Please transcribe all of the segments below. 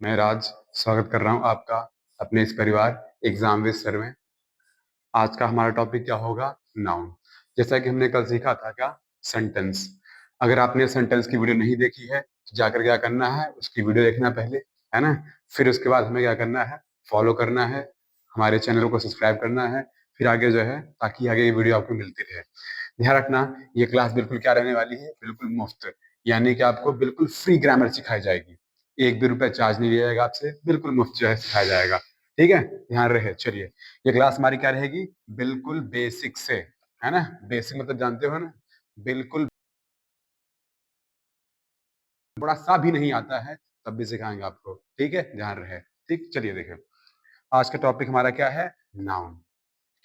मैं राज स्वागत कर रहा हूं आपका अपने इस परिवार एग्जाम विद सर में। आज का हमारा टॉपिक क्या होगा? नाउन। जैसा कि हमने कल सीखा था क्या? सेंटेंस। अगर आपने सेंटेंस की वीडियो नहीं देखी है तो जाकर क्या करना है, उसकी वीडियो देखना पहले, है ना। फिर उसके बाद हमें क्या करना है, फॉलो करना है, हमारे चैनल को सब्सक्राइब करना है। फिर आगे जो है, ताकि आगे ये वीडियो आपको मिलती रहे। ध्यान रखना, ये क्लास बिल्कुल क्या रहने वाली है, बिल्कुल मुफ्त। यानी कि आपको बिल्कुल फ्री ग्रामर सिखाई जाएगी। एक भी रुपया चार्ज नहीं लिया जाएगा आपसे, बिल्कुल मुफ्त जो है सिखाया जाएगा। ठीक है, ध्यान रहे। चलिए, ये क्लास हमारी क्या रहेगी? बिल्कुल बेसिक से, है ना। बेसिक मतलब जानते हो ना, बिल्कुल थोड़ा सा भी नहीं आता है तब भी सिखाएंगे आपको। ठीक है, ध्यान रहे। ठीक, चलिए देखें। आज का टॉपिक हमारा क्या है? नाउन।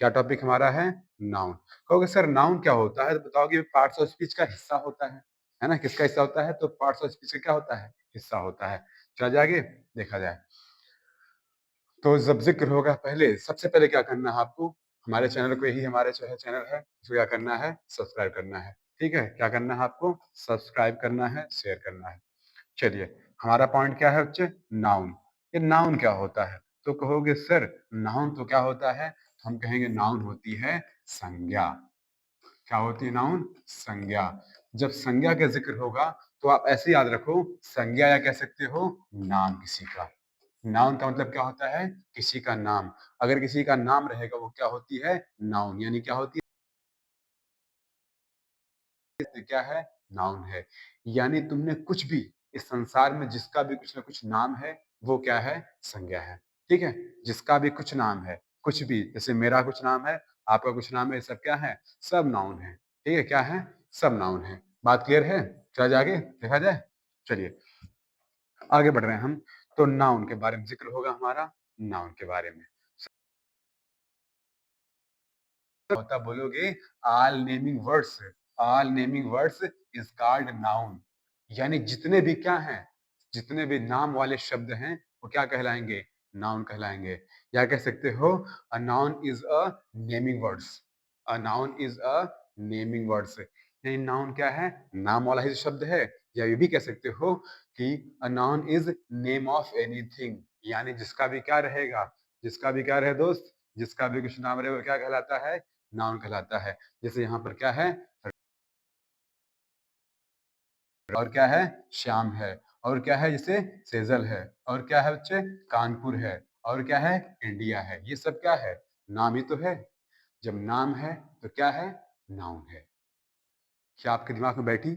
क्या टॉपिक हमारा है? नाउन। कहोगे सर नाउन क्या होता है, तो बताओगे पार्ट्स ऑफ स्पीच का हिस्सा होता है ना। किसका हिस्सा होता है? तो पार्ट्स ऑफ स्पीच का क्या होता है? हिस्सा होता है। चला जाएगा, देखा जाए। तो जब जिक्र होगा, पहले सबसे पहले क्या करना है आपको, हमारे चैनल को, यही हमारे जो है चैनल है, इसको क्या करना है? सब्सक्राइब करना है। ठीक है, क्या करना है आपको? सब्सक्राइब करना है, शेयर करना है। चलिए, हमारा पॉइंट क्या है बच्चे? नाउन। ये नाउन क्या होता है? तो कहोगे सर नाउन तो क्या होता है, तो हम कहेंगे नाउन होती है संज्ञा। क्या होती है नाउन? संज्ञा। जब संज्ञा का जिक्र होगा तो आप ऐसे याद रखो, संज्ञा या कह सकते हो नाम किसी का। नाउन का मतलब क्या होता है? किसी का नाम। अगर किसी का नाम रहेगा वो क्या होती है? नाउन। यानी क्या होती है? क्या है? नाउन है। यानी तुमने कुछ भी, इस संसार में जिसका भी कुछ ना कुछ नाम है, वो क्या है? संज्ञा है। ठीक है, जिसका भी कुछ नाम है, कुछ भी, जैसे मेरा कुछ नाम है, आपका कुछ नाम है, ये सब क्या है? सब नाउन है। ठीक है, क्या है? सब नाउन है। बात क्लियर है? चला जागे, देखा जाए। चलिए, आगे बढ़ रहे हैं हम। तो नाउन के बारे में जिक्र होगा हमारा। नाउन के बारे में होता, बोलोगे all naming words, all naming words is called noun. यानी जितने भी क्या हैं, जितने भी नाम वाले शब्द हैं, वो क्या कहलाएंगे? नाउन कहलाएंगे। या कह सकते हो a noun is a naming words, a noun is a naming words. यानी नाउन क्या है? नाम वाला ही शब्द है। या ये भी कह सकते हो कि a noun is name of anything. यानी जिसका भी क्या रहेगा, जिसका भी क्या रहे दोस्त, जिसका भी कुछ नाम रहे वो क्या कहलाता है? नाउन कहलाता है। जैसे यहाँ पर क्या है? और क्या है? श्याम है। और क्या है? जैसे सेजल है। और क्या है बच्चे? कानपुर है। और क्या है? इंडिया है। ये सब क्या है? नाम ही तो है। जब नाम है तो क्या है? नाउन है। क्या आपके दिमाग में बैठी?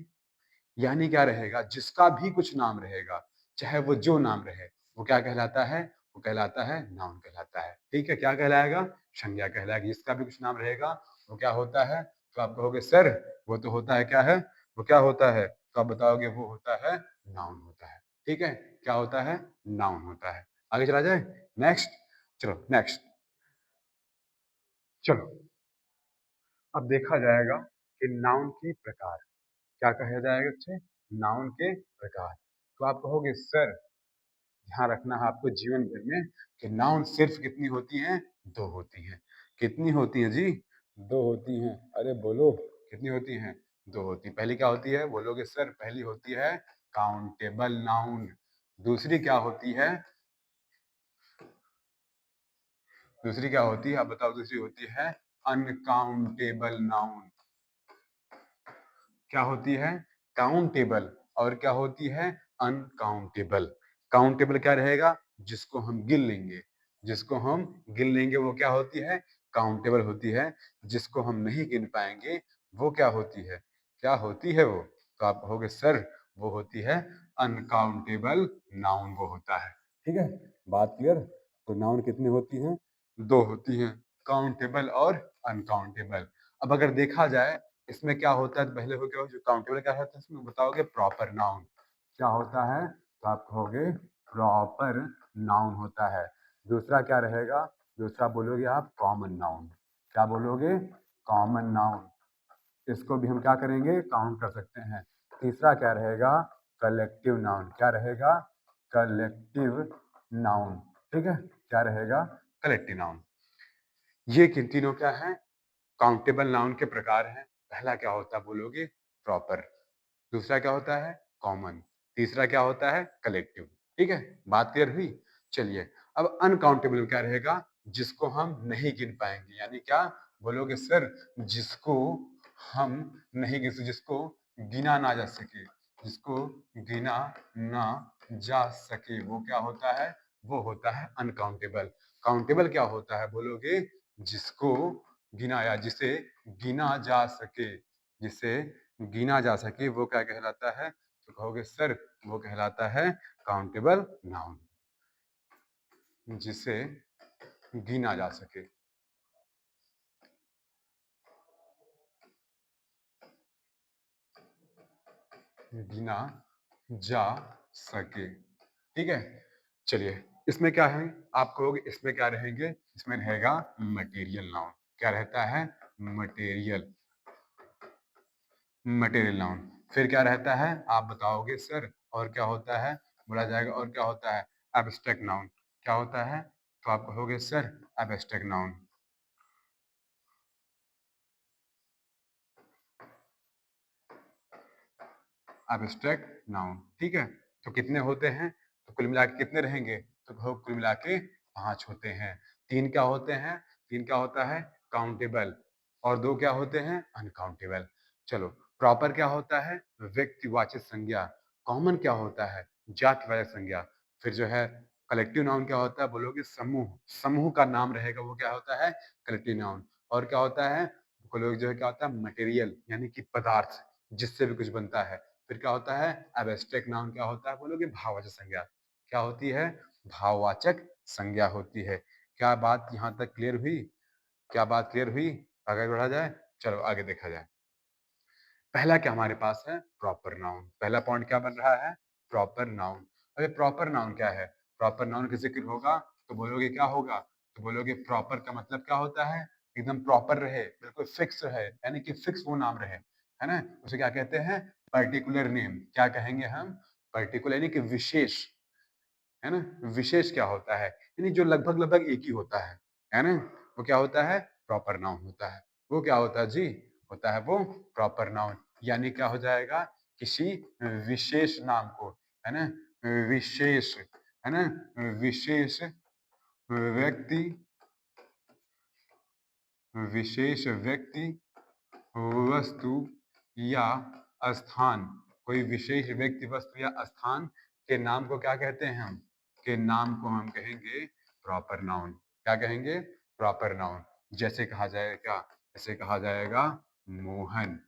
यानी क्या रहेगा? जिसका भी कुछ नाम रहेगा, चाहे वो जो नाम रहे, वो क्या कहलाता है? वो कहलाता है नाउन कहलाता है। ठीक है, क्या कहलाएगा? संज्ञा कहलाएगा। जिसका भी कुछ नाम रहेगा वो क्या होता है? तो आप कहोगे सर वो तो होता है, क्या है? वो क्या होता है? तो आप बताओगे वो होता है नाउन होता है। ठीक है, क्या होता है? नाउन होता है। आगे चला जाए, नेक्स्ट। चलो नेक्स्ट, चलो अब देखा जाएगा कि नाउन की प्रकार। क्या कहा जाएगा बच्चे? नाउन के प्रकार। तो आप कहोगे सर ध्यान रखना है आपको जीवन भर में कि नाउन सिर्फ कितनी होती हैं? दो होती हैं। कितनी होती हैं जी? दो होती हैं। अरे बोलो, कितनी होती हैं? दो होती। पहली क्या होती है बोलोगे सर? पहली होती है काउंटेबल नाउन। दूसरी क्या होती है? दूसरी क्या होती है? आप बताओ। दूसरी होती है अनकाउंटेबल नाउन। क्या होती है? काउंटेबल। और क्या होती है? अनकाउंटेबल। काउंटेबल क्या रहेगा? जिसको हम गिन लेंगे, जिसको हम गिन लेंगे वो क्या होती है? काउंटेबल होती है। जिसको हम नहीं गिन पाएंगे वो क्या होती है? क्या होती है वो? तो आप कहोगे सर वो होती है अनकाउंटेबल नाउन, वो होता है। ठीक है, बात क्लियर। तो नाउन कितनी होती हैं? दो होती हैं, काउंटेबल और अनकाउंटेबल। अब अगर देखा जाए इसमें क्या होता है, तो पहले हो गया जो काउंटेबल क्या होता है, इसमें बताओगे प्रॉपर नाउन। क्या होता है? तो आप कहोगे प्रॉपर नाउन होता है। दूसरा क्या रहेगा? दूसरा बोलोगे आप कॉमन नाउन। क्या बोलोगे? Common noun. इसको भी हम क्या करेंगे? काउंट कर सकते हैं। तीसरा क्या रहेगा? Collective noun. क्या रहेगा? Collective noun. ठीक है, क्या रहेगा? Collective noun. ये किन तीनों क्या है? काउंटेबल नाउन के प्रकार हैं। पहला क्या होता है बोलोगे? प्रॉपर। दूसरा क्या होता है? कॉमन। तीसरा क्या होता है? कलेक्टिव। ठीक है, बात क्लियर हुई? चलिए, अब अनकाउंटेबल में क्या रहेगा? जिसको हम नहीं गिन पाएँगे, यानी क्या? बोलोगे सर जिसको हम नहीं गिन जिसको गिना ना जा सके, जिसको गिना ना जा सके, वो क्या होता है? वो होता है अनकाउंटेबल। काउंटेबल क्या होता है बोलोगे? जिसको गिना या जिसे गिना जा सके, जिसे गिना जा सके वो क्या कहलाता है? तो कहोगे सर वो कहलाता है काउंटेबल नाउन, जिसे गिना जा सके, गिना जा सके। ठीक है? चलिए, इसमें क्या है? आप कहोगे इसमें क्या रहेंगे? इसमें रहेगा मटेरियल नाउन। क्या रहता है? Material, material noun. फिर क्या रहता है? आप बताओगे सर और क्या होता है? बोला जाएगा और क्या होता है? Abstract noun. क्या होता है? तो आप कहोगे sir abstract noun. Abstract noun, ठीक है? तो कितने होते हैं? तो कुल मिला के कितने रहेंगे? तो कहो कुल मिला के 5 होते हैं। 3 क्या होते हैं? 3 क्या होता है? काउंटेबल और 2 क्या होते हैं? अनकाउंटेबल। चलो, प्रॉपर क्या होता है? व्यक्तिवाचक संज्ञा। कॉमन क्या होता है? जातिवाचक संज्ञा। फिर जो है कलेक्टिव नाउन क्या होता है? बोलोगे समूह। समूह का नाम रहेगा वो क्या होता है? Collective noun. और क्या होता है? बोलोगे जो है क्या होता है? मटेरियल यानी कि पदार्थ, जिससे भी कुछ बनता है। फिर क्या होता है? एब्स्ट्रैक्ट नाउन क्या होता है? बोलोगे भाववाचक संज्ञा। क्या होती है? भाववाचक संज्ञा होती है। क्या बात यहाँ तक क्लियर हुई? क्या बात क्लियर हुई? आगे बढ़ा जाए? चलो आगे देखा जाए। पहला क्या हमारे पास है? Proper noun. पहला पॉइंट क्या बन रहा है? Proper noun. अबे प्रॉपर नाउन क्या है? प्रॉपर नाउन का जिक्र होगा तो बोलोगे क्या होगा? तो बोलोगे प्रॉपर का मतलब क्या होता है? एकदम प्रॉपर रहे, बिल्कुल फिक्स रहे, यानी कि फिक्स वो नाम रहे, है ना? उसे क्या कहते हैं? Particular name. क्या कहेंगे हम? पर्टिकुलर यानी कि विशेष, है ना? विशेष क्या होता है? यानी जो लगभग-लगभग एक ही होता है ना? वो क्या होता है? प्रॉपर नाउन होता है। वो क्या होता है जी? होता है वो प्रॉपर नाउन। यानी क्या हो जाएगा? किसी विशेष नाम को, है ना? विशेष, है ना? विशेष व्यक्ति, विशेष व्यक्ति, वस्तु या स्थान, कोई विशेष व्यक्ति, वस्तु या स्थान के नाम को क्या कहते हैं हम? के नाम को हम कहेंगे प्रॉपर नाउन। क्या कहेंगे? Proper noun. जैसे कहा जाएगा क्या? जैसे कहा जाएगा मोहन।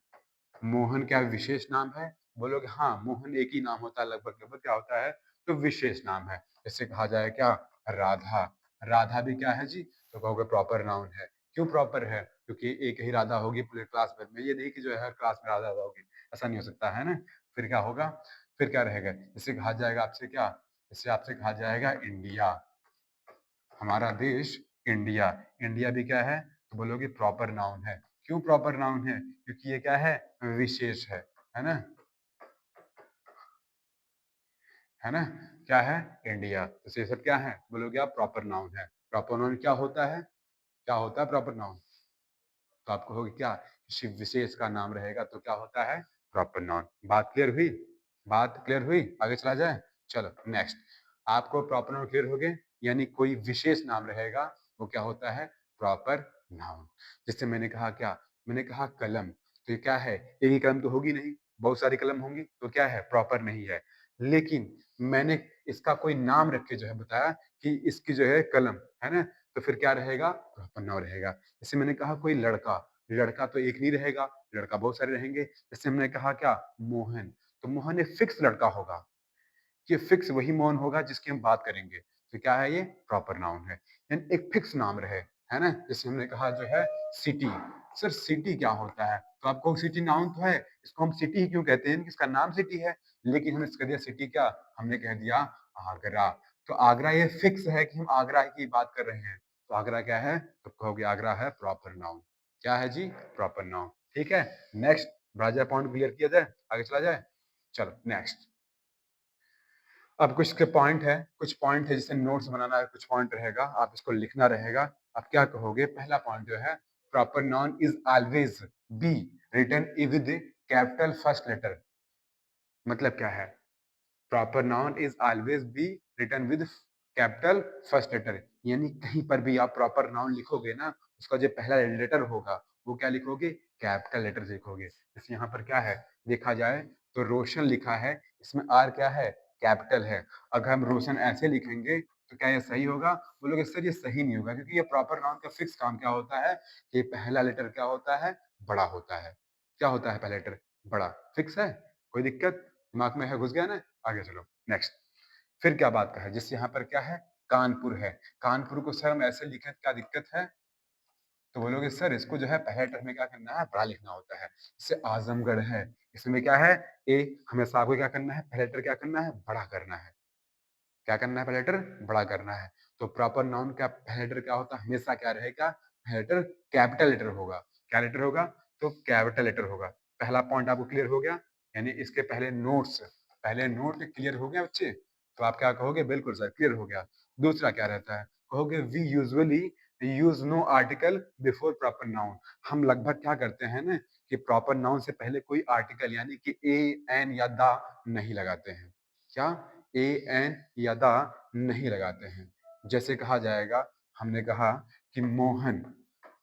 मोहन क्या विशेष नाम है? बोलोगे हाँ, मोहन एक ही नाम होता है लगभग-लगभग क्या होता है? तो विशेष नाम है। जैसे कहा जाए क्या? राधा। राधा भी क्या है जी? तो कहोगे प्रॉपर नाउन है। क्यों प्रॉपर है? क्योंकि एक ही राधा होगी पूरे क्लास भर में। ये नहीं कि जो है हर क्लास में राधा-राधा होगी। ऐसा नहीं हो सकता, है ना? फिर क्या होगा? फिर क्या रहेगा? जैसे कहा जाएगा आपसे क्या? जैसे आपसे कहा जाएगा इंडिया। हमारा देश इंडिया। इंडिया भी क्या है? तो बोलोगे प्रॉपर नाउन है। क्यों प्रॉपर नाउन है? क्योंकि ये क्या है? विशेष है ना? है ना? क्या है? इंडिया। तो ये सब क्या है? बोलोगे आप प्रॉपर नाउन है। प्रॉपर नाउन क्या होता है? क्या होता है प्रॉपर नाउन? तो आप कहोगे क्या? किसी विशेष का नाम रहेगा तो क्या होता है? Proper noun. बात क्लियर हुई? बात क्लियर हुई? आगे चला जाए? चलो नेक्स्ट। आपको प्रॉपर नाउन क्लियर हो गए? यानी कोई विशेष नाम रहेगा, वो क्या होता है? Proper noun. जैसे मैंने कहा क्या? मैंने कहा कलम, तो ये क्या है? एक ही कलम तो होगी नहीं, बहुत सारी कलम होंगी, तो क्या है? प्रॉपर नहीं है। लेकिन मैंने इसका कोई नाम रख के जो है बताया कि इसकी जो है कलम, है ना? तो फिर क्या रहेगा? प्रॉपर नाउन रहेगा। जैसे मैंने कहा कोई लड़का, लड़का तो एक नहीं रहेगा, लड़का बहुत सारे रहेंगे। जैसे हमने कहा क्या? मोहन, तो मोहन एक फिक्स लड़का होगा। ये फिक्स वही मौन होगा जिसकी हम बात करेंगे। तो क्या है ये? प्रॉपर नाउन है। यानी एक फिक्स नाम रहे, है ना? जैसे हमने कहा जो है सिटी। सर सिटी क्या होता है? तो आपको सिटी नाउन तो है, इसको हम सिटी ही क्यों कहते हैं? इसका नाम सिटी है, लेकिन हमने इसका दिया सिटी क्या? हमने कह दिया आगरा। तो आगरा ये फिक्स है कि हम आगरा की बात कर रहे हैं। तो आगरा क्या है? तो कहोगे आगरा है प्रॉपर नाउन। क्या है जी? Proper noun. ठीक है? नेक्स्ट राजा पॉइंट क्लियर किया जाए, आगे चला जाए? चलो नेक्स्ट। अब कुछ के पॉइंट है, कुछ पॉइंट है जिसे नोट्स बनाना है, कुछ पॉइंट रहेगा, आप इसको लिखना रहेगा। आप क्या कहोगे? पहला पॉइंट जो है proper noun is always be written with capital first letter. मतलब क्या है? Proper noun is always be written with capital first letter, यानी कहीं पर भी आप प्रॉपर नाउन लिखोगे ना, उसका जो पहला लेटर होगा वो क्या लिखोगे, कैपिटल लेटर लिखोगे। जैसे यहाँ पर क्या है, देखा जाए तो रोशन लिखा है, इसमें आर क्या है, कैपिटल है। अगर हम रोशन ऐसे लिखेंगे तो क्या ये सही होगा, बोलोगे सर ये सही नहीं होगा, क्योंकि ये प्रॉपर नाउन का फिक्स काम क्या होता है कि पहला लेटर क्या होता है, बड़ा होता है। क्या होता है पहला लेटर, बड़ा, फिक्स है, कोई दिक्कत दिमाग में है, घुस गया ना। आगे चलो नेक्स्ट। फिर क्या बात का है, जिससे यहाँ पर क्या है, कानपुर है। कानपुर को सर हम ऐसे लिखे क्या दिक्कत है, तो बोलोगे सर इसको जो है पहले लेटर में क्या करना है, बड़ा लिखना होता है। जैसे आजमगढ़ है, इसमें क्या है, ए, हमेशा आपको क्या करना है, पहले लेटर क्या करना है, बड़ा करना है। क्या करना है, पहले लेटर बड़ा करना है। तो प्रॉपर नाउन का पहले लेटर क्या होता है, हमेशा क्या रहेगा, पहले लेटर कैपिटल लेटर होगा। क्या लेटर होगा, तो कैपिटल लेटर होगा। पहला पॉइंट आपको क्लियर हो गया, यानी इसके पहले नोट्स, पहले नोट क्लियर हो गया बच्चे, तो आप क्या कहोगे, बिल्कुल सर क्लियर हो गया। दूसरा क्या रहता है, कहोगे we usually use no article before proper noun. हम लगभग क्या करते हैं ना कि प्रॉपर नाउन से पहले कोई आर्टिकल यानी कि ए, एन या दा नहीं लगाते हैं। क्या, ए, एन या दा नहीं लगाते हैं। जैसे कहा जाएगा, हमने कहा कि मोहन,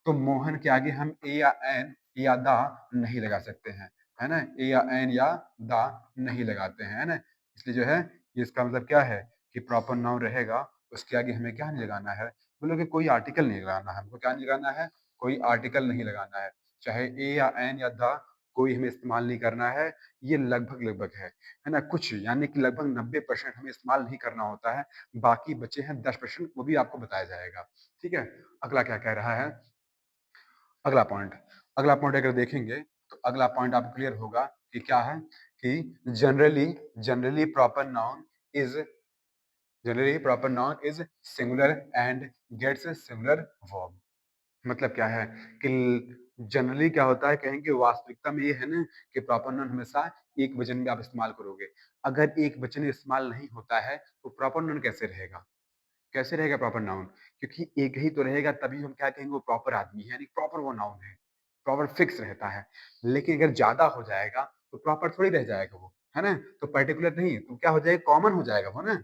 तो मोहन के आगे हम ए या एन या दा नहीं लगा सकते हैं, है ना, ए या एन या दा नहीं लगाते हैं, है ना। इसलिए जो है इसका मतलब क्या है कि प्रॉपर नाउन रहेगा, उसके आगे हमें क्या नहीं लगाना है, बोलोगे कोई आर्टिकल नहीं लगाना है, हमको क्या नहीं लगाना है, कोई आर्टिकल नहीं लगाना है। चाहे ए या एन या दा कोई हमें इस्तेमाल नहीं करना है। ये लगभग लगभग है ना, कुछ यानी कि लगभग 90% हमें इस्तेमाल नहीं करना होता है। बाकी बचे हैं 10%, वो भी आपको बताया जाएगा। ठीक है, अगला क्या कह रहा है, अगला पॉइंट, अगला पॉइंट अगर देखेंगे तो अगला पॉइंट आपको क्लियर होगा कि क्या है, कि generally generally proper noun is generally proper noun is singular and gets singular verb. मतलब क्या है कि जनरली क्या होता है, कहेंगे वास्तविकता में ये है ना कि प्रॉपर नाउन हमेशा एक वचन में आप इस्तेमाल करोगे। अगर एक वचन इस्तेमाल नहीं होता है तो प्रॉपर नाउन कैसे रहेगा, कैसे रहेगा प्रॉपर नाउन, क्योंकि एक ही तो रहेगा, तभी हम क्या कहेंगे वो प्रॉपर आदमी है, यानी प्रॉपर वो नाउन है, प्रॉपर फिक्स रहता है। लेकिन अगर ज्यादा हो जाएगा तो प्रॉपर थोड़ी रह जाएगा वो, है ना, तो पर्टिकुलर नहीं, तो क्या हो जाएगा, कॉमन हो जाएगा वो ना।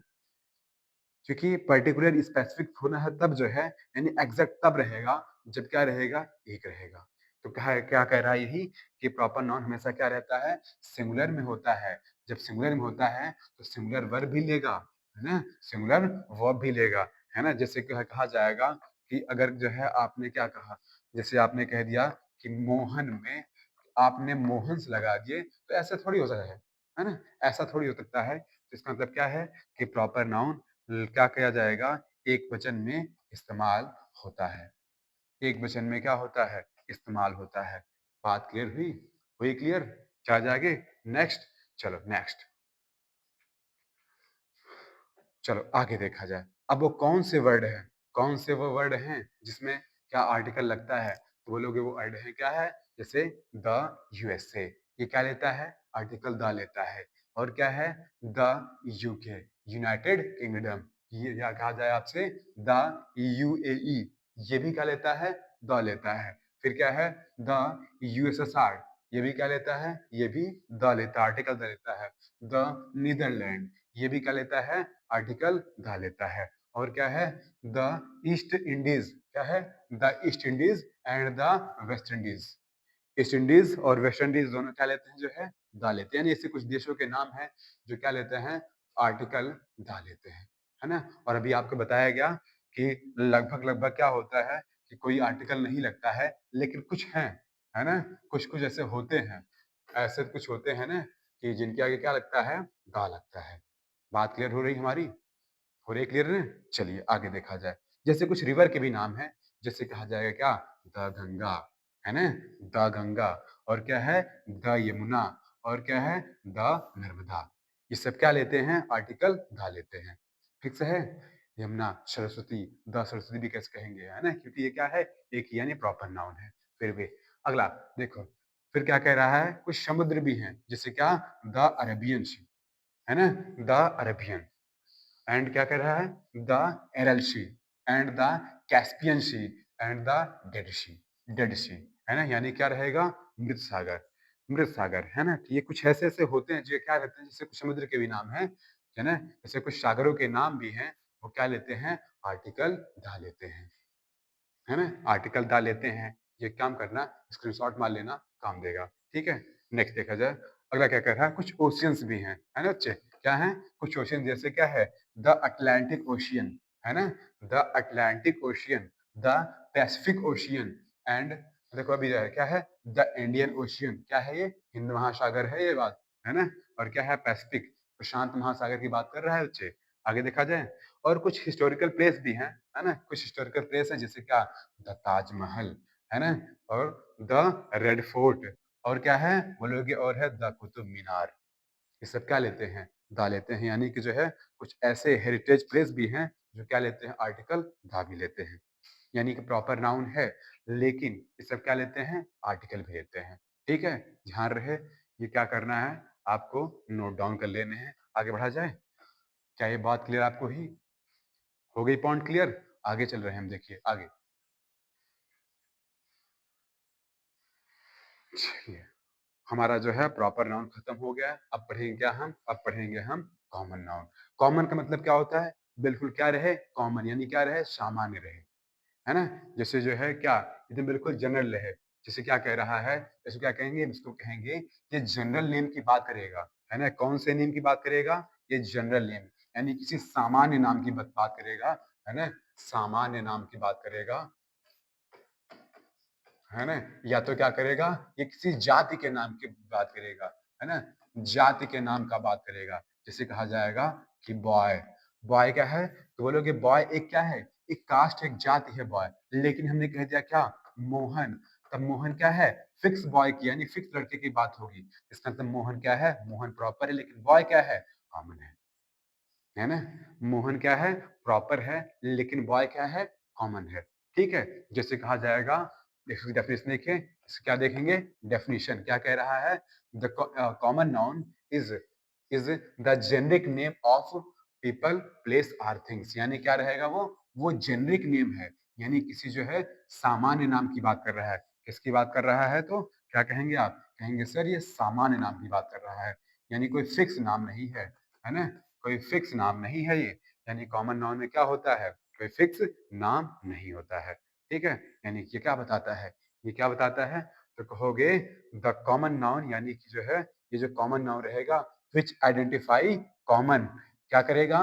क्योंकि पर्टिकुलर स्पेसिफिक होना है तब जो है, यानी एग्जैक्ट तब रहेगा जब क्या रहेगा, एक रहेगा। तो क्या कह रहा है यही, कि प्रॉपर नाउन हमेशा क्या रहता है, सिंगुलर में होता है। जब सिंगुलर में होता है तो सिंगुलर वर्ब भी लेगा, है ना, सिंगुलर वर्ब भी लेगा, है ना। जैसे कहा जाएगा कि अगर जो है आपने क्या कहा, जैसे आपने कह दिया कि मोहन में आपने मोहन्स लगा दिए, तो ऐसा थोड़ी हो सकता है ना, ऐसा थोड़ी हो सकता है। तो इसका मतलब क्या है कि प्रॉपर नाउन क्या किया जाएगा, एक वचन में इस्तेमाल होता है, एक वचन में क्या होता है, इस्तेमाल होता है। बात क्लियर हुई, हुई क्लियर, क्या जाएंगे नेक्स्ट, चलो नेक्स्ट, चलो आगे देखा जाए। अब वो कौन से वर्ड है, कौन से वो वर्ड हैं जिसमें क्या आर्टिकल लगता है, तो बोलोगे वो वर्ड है क्या है, जैसे द यूएसए, ये क्या लेता है, आर्टिकल द लेता है। और क्या है, द यूके, यूनाइटेड किंगडम, ये क्या कहा जाए आपसे, द यूएई, ये भी क्या लेता है, द लेता है। फिर क्या है, द यूएसएसआर, ये भी क्या लेता है, ये भी द लेता है, आर्टिकल द लेता है। द नीदरलैंड, ये भी क्या लेता है, आर्टिकल द लेता है। और क्या है, द ईस्ट इंडीज, क्या है, the east Indies and the West Indies, east Indies और वेस्ट इंडीज दोनों क्या लेते हैं, जो है द लेते हैं। यानी ऐसे कुछ देशों के नाम हैं जो क्या लेते हैं, आर्टिकल द लेते हैं, है ना। और अभी आपको बताया गया कि लगभग लगभग क्या होता है कि कोई आर्टिकल नहीं लगता है, लेकिन कुछ हैं, है ना, कुछ कुछ ऐसे होते हैं, ऐसे कुछ होते हैं ना कि जिनके आगे क्या लगता है, दा लगता है। बात क्लियर हो रही हमारी, हो रही क्लियर है। चलिए आगे देखा जाए। जैसे कुछ रिवर के भी नाम हैं, जैसे कहा जाएगा क्या, द गंगा, है ना, द गंगा। और क्या है, द यमुना। और क्या है, द नर्मदा। ये सब क्या लेते हैं, आर्टिकल द लेते हैं, फिक्स है। यमुना, सरस्वती, द सरस्वती भी कैसे कहेंगे, है ना, क्योंकि ये क्या है, एक ही यानी प्रॉपर नाउन है। फिर भी अगला देखो, फिर क्या कह रहा है, कुछ समुद्र भी हैं, जैसे क्या, द अरेबियन सी, है ना, द अरेबियन। एंड क्या कह रहा है, the Aral Sea and the Caspian Sea and the Dead Sea, Dead Sea, है ना, यानी क्या रहेगा, मृत सागर। मृत सागर, है ना? तो ये कुछ ऐसे-ऐसे होते हैं जो क्या रहते हैं जैसे कुछ समुद्र के भी नाम हैं, है ना? जैसे कुछ सागरों के नाम भी हैं, वो क्या लेते हैं आर्टिकल दा लेते हैं, है ना? आर्टिकल दा लेते हैं। ये काम करना स्क्रीनशॉट मार लेना काम देगा, ठीक है? नेक्स्ट देखा जाए, अगला क्या कह रहा है कुछ ओशियंस भी हैं, है ना बच्चे? क्या हैं? कुछ ओशियन जैसे क्या है द अटलांटिक ओशियन, है ना? The Atlantic ocean, the Pacific ocean and देखो अभी जो है क्या है द इंडियन ओशियन, क्या है ये? हिंद महासागर है ये बात, है ना? और क्या है पैसिफिक, प्रशांत महासागर की बात कर रहा है बच्चे। आगे देखा जाए और कुछ हिस्टोरिकल प्लेस भी हैं, है ना? कुछ हिस्टोरिकल प्लेस हैं जैसे क्या द ताजमहल, है ना? और द रेड फोर्ट और क्या है बोलोगे और है द कुतुब मीनार। ये सब क्या लेते हैं? दा लेते हैं यानी कि जो है कुछ ऐसे हेरिटेज प्लेस भी हैं जो क्या लेते हैं आर्टिकल दा भी लेते हैं। यानी कि प्रॉपर नाउन है लेकिन ये सब क्या लेते हैं आर्टिकल भी लेते हैं। ठीक है? ध्यान रहे ये क्या करना है आपको नोट डाउन कर लेने हैं। आगे बढ़ा जाए? क्या ये बात क्लियर आपको हुई? हो गई पॉइंट क्लियर? आगे चल रहे हैं हम देखिए आगे। चलिए, हमारा जो है प्रॉपर नाउन खत्म हो गया है। अब पढ़ेंगे क्या हम? अब पढ़ेंगे हम कॉमन नाउन। कॉमन का मतलब क्या होता है? बिल्कुल क्या रहे? कॉमन यानी क्या रहे? सामान्य रहे। है ना? जैसे जो है क्या एकदम बिल्कुल जनरल रहे। जैसे क्या कह रहा है? इसको क्या कहेंगे? इसको कहेंगे ये जनरल नेम की बात करेगा। है ना? कौन से नेम की बात करेगा? ये जनरल नेम यानी किसी सामान्य नाम की बात करेगा। है ना? सामान्य नाम की बात करेगा। है ना? या तो क्या करेगा? ये किसी जाति के नाम की बात करेगा, है ना? जाति के नाम का बात करेगा। जैसे कहा जाएगा कि बॉय, बॉय क्या है? तो बोलोगे बॉय एक क्या है? एक कास्ट एक जाति है बॉय। लेकिन हमने कह दिया क्या? मोहन। तब मोहन क्या है? फिक्स बॉय की यानी फिक्स लड़के की बात होगी। इसका मतलब मोहन क्या है? मोहन प्रॉपर है लेकिन बॉय क्या है? कॉमन है ना? मोहन क्या है? प्रॉपर है, लेकिन बॉय क्या है? कॉमन है। ठीक है? जैसे कहा जाएगा इसकी डेफिनेशन देखिए, इसको क्या देखेंगे? डेफिनिशन क्या कह रहा है? The common noun is is the generic name of people, place और थिंग्स यानी क्या रहेगा वो? वो जेनेरिक नेम है, यानी किसी जो है सामान्य नाम की बात कर रहा है। किसकी बात कर रहा है तो क्या कहेंगे आप? कहेंगे सर ये सामान्य नाम की बात कर रहा है, यानी कोई फिक्स नाम नहीं है ना? कोई फिक्स नाम नहीं है ये, यानी कॉमन नाउन में क्या होता है? कोई फिक्स नाम नहीं होता है, ठीक है? यानी ये क्या बताता है? ये क्या बताता है? तो कहोगे द कॉमन नाउन यानी कि जो है, ये जो कॉमन नाउन रहेगा व्हिच आइडेंटिफाई कॉमन क्या करेगा?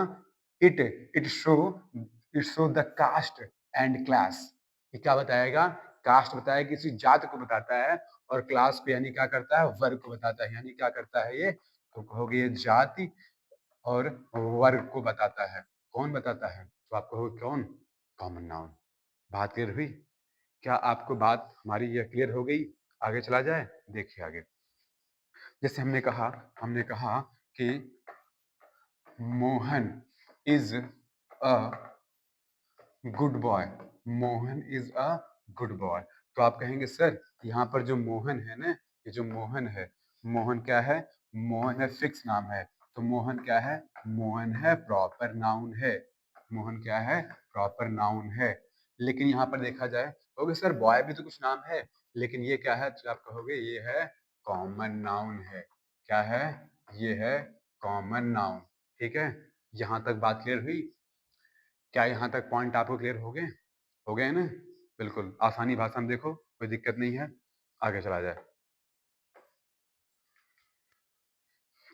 It it show it show the caste and class. ये क्या बताएगा? कास्ट बताएगा किसी जाति को बताता है और क्लास को यानी क्या करता है? वर्ग को बताता है, यानी क्या करता है ये? तो कहोगे ये जाति और वर्ग को बताता है। कौन बताता है? तो आप कहोगे कौन? Common noun. बात क्लियर हुई? क्या आपको बात हमारी ये क्लियर हो गई? आगे चला जाए? देखिए आगे। जैसे हमने कहा कि Mohan is a good boy. Mohan is a good boy. तो आप कहेंगे सर यहाँ पर जो मोहन है ना, ये जो मोहन है, मोहन क्या है? मोहन है फिक्स नाम है। तो मोहन क्या है? मोहन है प्रॉपर नाउन है। मोहन क्या है? प्रॉपर नाउन है। लेकिन यहाँ पर देखा जाए, कहोगे सर बॉय भी तो कुछ नाम है, लेकिन ये क्या है? तो आप कहोगे ये है कॉमन नाउन है। क्या है? ये है कॉमन नाउन। ठीक है? यहाँ तक बात क्लियर हुई? क्या यहाँ तक पॉइंट आपको क्लियर हो गए? हो गए ना? बिल्कुल, आसानी भाषा में देखो, कोई दिक्कत नहीं है। आगे चला जाए।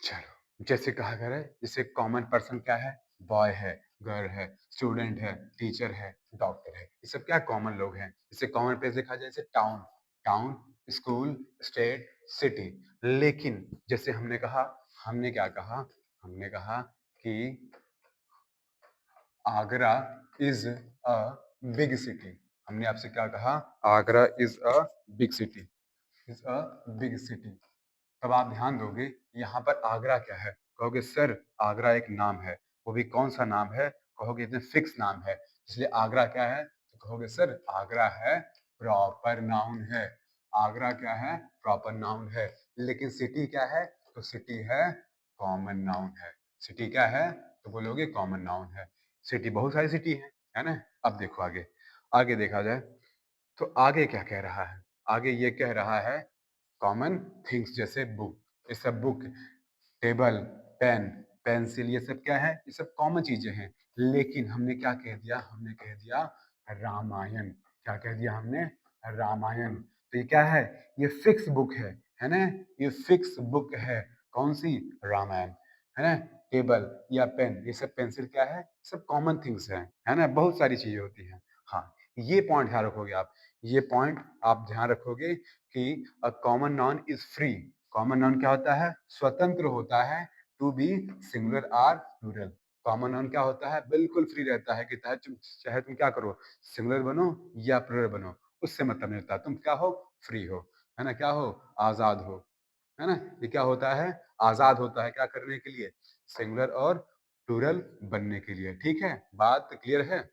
चलो, जैसे कहा गया है, जैसे कॉमन पर्सन क्या है? बॉय है, गर्ल है, स्टूडेंट है, टीचर है, डॉक्टर है। ये सब क्या कॉमन लोग हैं। जैसे कॉमन प्लेस देखा जाए जैसे town, town, school, state, city. लेकिन जैसे हमने क्या कहा? हमने कहा कि Agra is a big city. हमने आपसे क्या कहा? Agra is a big city, is a big city. तब आप ध्यान दोगे यहाँ पर आगरा क्या है? कहोगे सर आगरा एक नाम है। वो भी कौन सा नाम है? कहोगे इतने फिक्स नाम है, इसलिए आगरा क्या है? तो कहोगे सर आगरा है प्रॉपर नाउन है। आगरा क्या है? प्रॉपर नाउन है। लेकिन सिटी क्या है? तो सिटी है कॉमन नाउन है। सिटी क्या है? तो बोलोगे कॉमन नाउन है। सिटी बहुत सारी सिटी है ना? अब देखो आगे देखा जाए तो आगे क्या कह रहा है? आगे ये कह रहा है कॉमन थिंग्स जैसे बुक, ये सब बुक, टेबल, पेन, पेंसिल, ये सब क्या है? ये सब कॉमन चीजें हैं। लेकिन हमने क्या कह दिया? हमने कह दिया रामायण। क्या कह दिया हमने? रामायण। तो ये क्या है? ये फिक्स बुक है ना? ये फिक्स बुक है। कौन सी? रामायण, है ना? टेबल या पेन, ये सब पेंसिल क्या है? सब कॉमन थिंग्स है ना? बहुत सारी चीजें होती हैं। हाँ, ये पॉइंट ध्यान रखोगे आप। ये पॉइंट आप ध्यान रखोगे कि a common noun is free. Common noun क्या होता है? स्वतंत्र होता है to be singular or plural. Common noun क्या होता है? बिल्कुल फ्री रहता है कि चाहे तुम क्या करो, सिंगुलर बनो या प्लूरल बनो, उससे मतलब नहीं होता। तुम क्या हो? फ्री हो, है ना? क्या हो? आजाद हो, है ना? ये क्या होता है? आजाद होता है क्या करने के लिए? सिंगुलर और प्लूरल बनने के लिए। ठीक है, बात क्लियर है?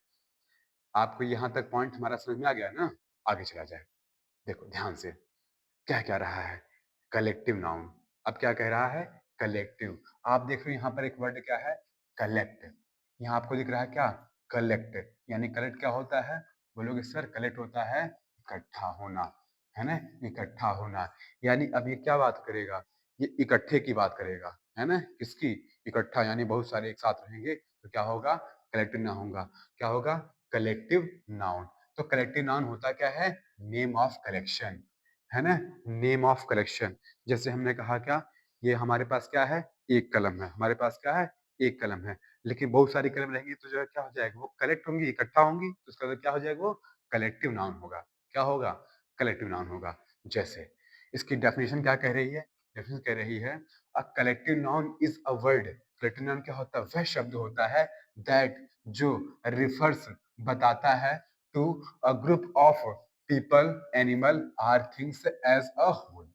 आपको यहाँ तक पॉइंट हमारा समझ में आ गया ना? आगे चला जाए। देखो ध्यान से, क्या कह रहा है? Collective noun. अब क्या कह रहा है? कलेक्टिव। आप देख रहे हो यहाँ पर एक वर्ड क्या है? कलेक्ट। यहाँ आपको दिख रहा है क्या? कलेक्ट। यानी कलेक्ट क्या होता है? बोलोगे सर कलेक्ट होता है इकट्ठा होना, है ना? इकट्ठा होना। यानी अब ये क्या बात करेगा? ये इकट्ठे की बात करेगा, है ना? किसकी? इकट्ठा, यानी बहुत सारे एक साथ रहेंगे तो क्या होगा? कलेक्टिव नाउन होगा। क्या होगा? Collective noun. तो कलेक्टिव नाउन होता क्या है? नेम ऑफ कलेक्शन, है ना? Name of collection. जैसे हमने कहा क्या? ये हमारे पास क्या है? एक कलम है। हमारे पास क्या है? एक कलम है। लेकिन बहुत सारी कलम रहेंगी तो जो है क्या हो जाएगा? वो कलेक्ट होंगी, इकट्ठा होंगी, तो उसका मतलब क्या हो जाएगा? वो कलेक्टिव नाउन होगा। क्या होगा? कलेक्टिव नाउन होगा। जैसे इसकी डेफिनेशन क्या कह रही है? डेफिनेशन कह रही है a collective noun is a word. Collective noun क्या होता है? वह शब्द होता है दैट, जो रिफर्स, बताता है to a group of people, animal or things as a whole.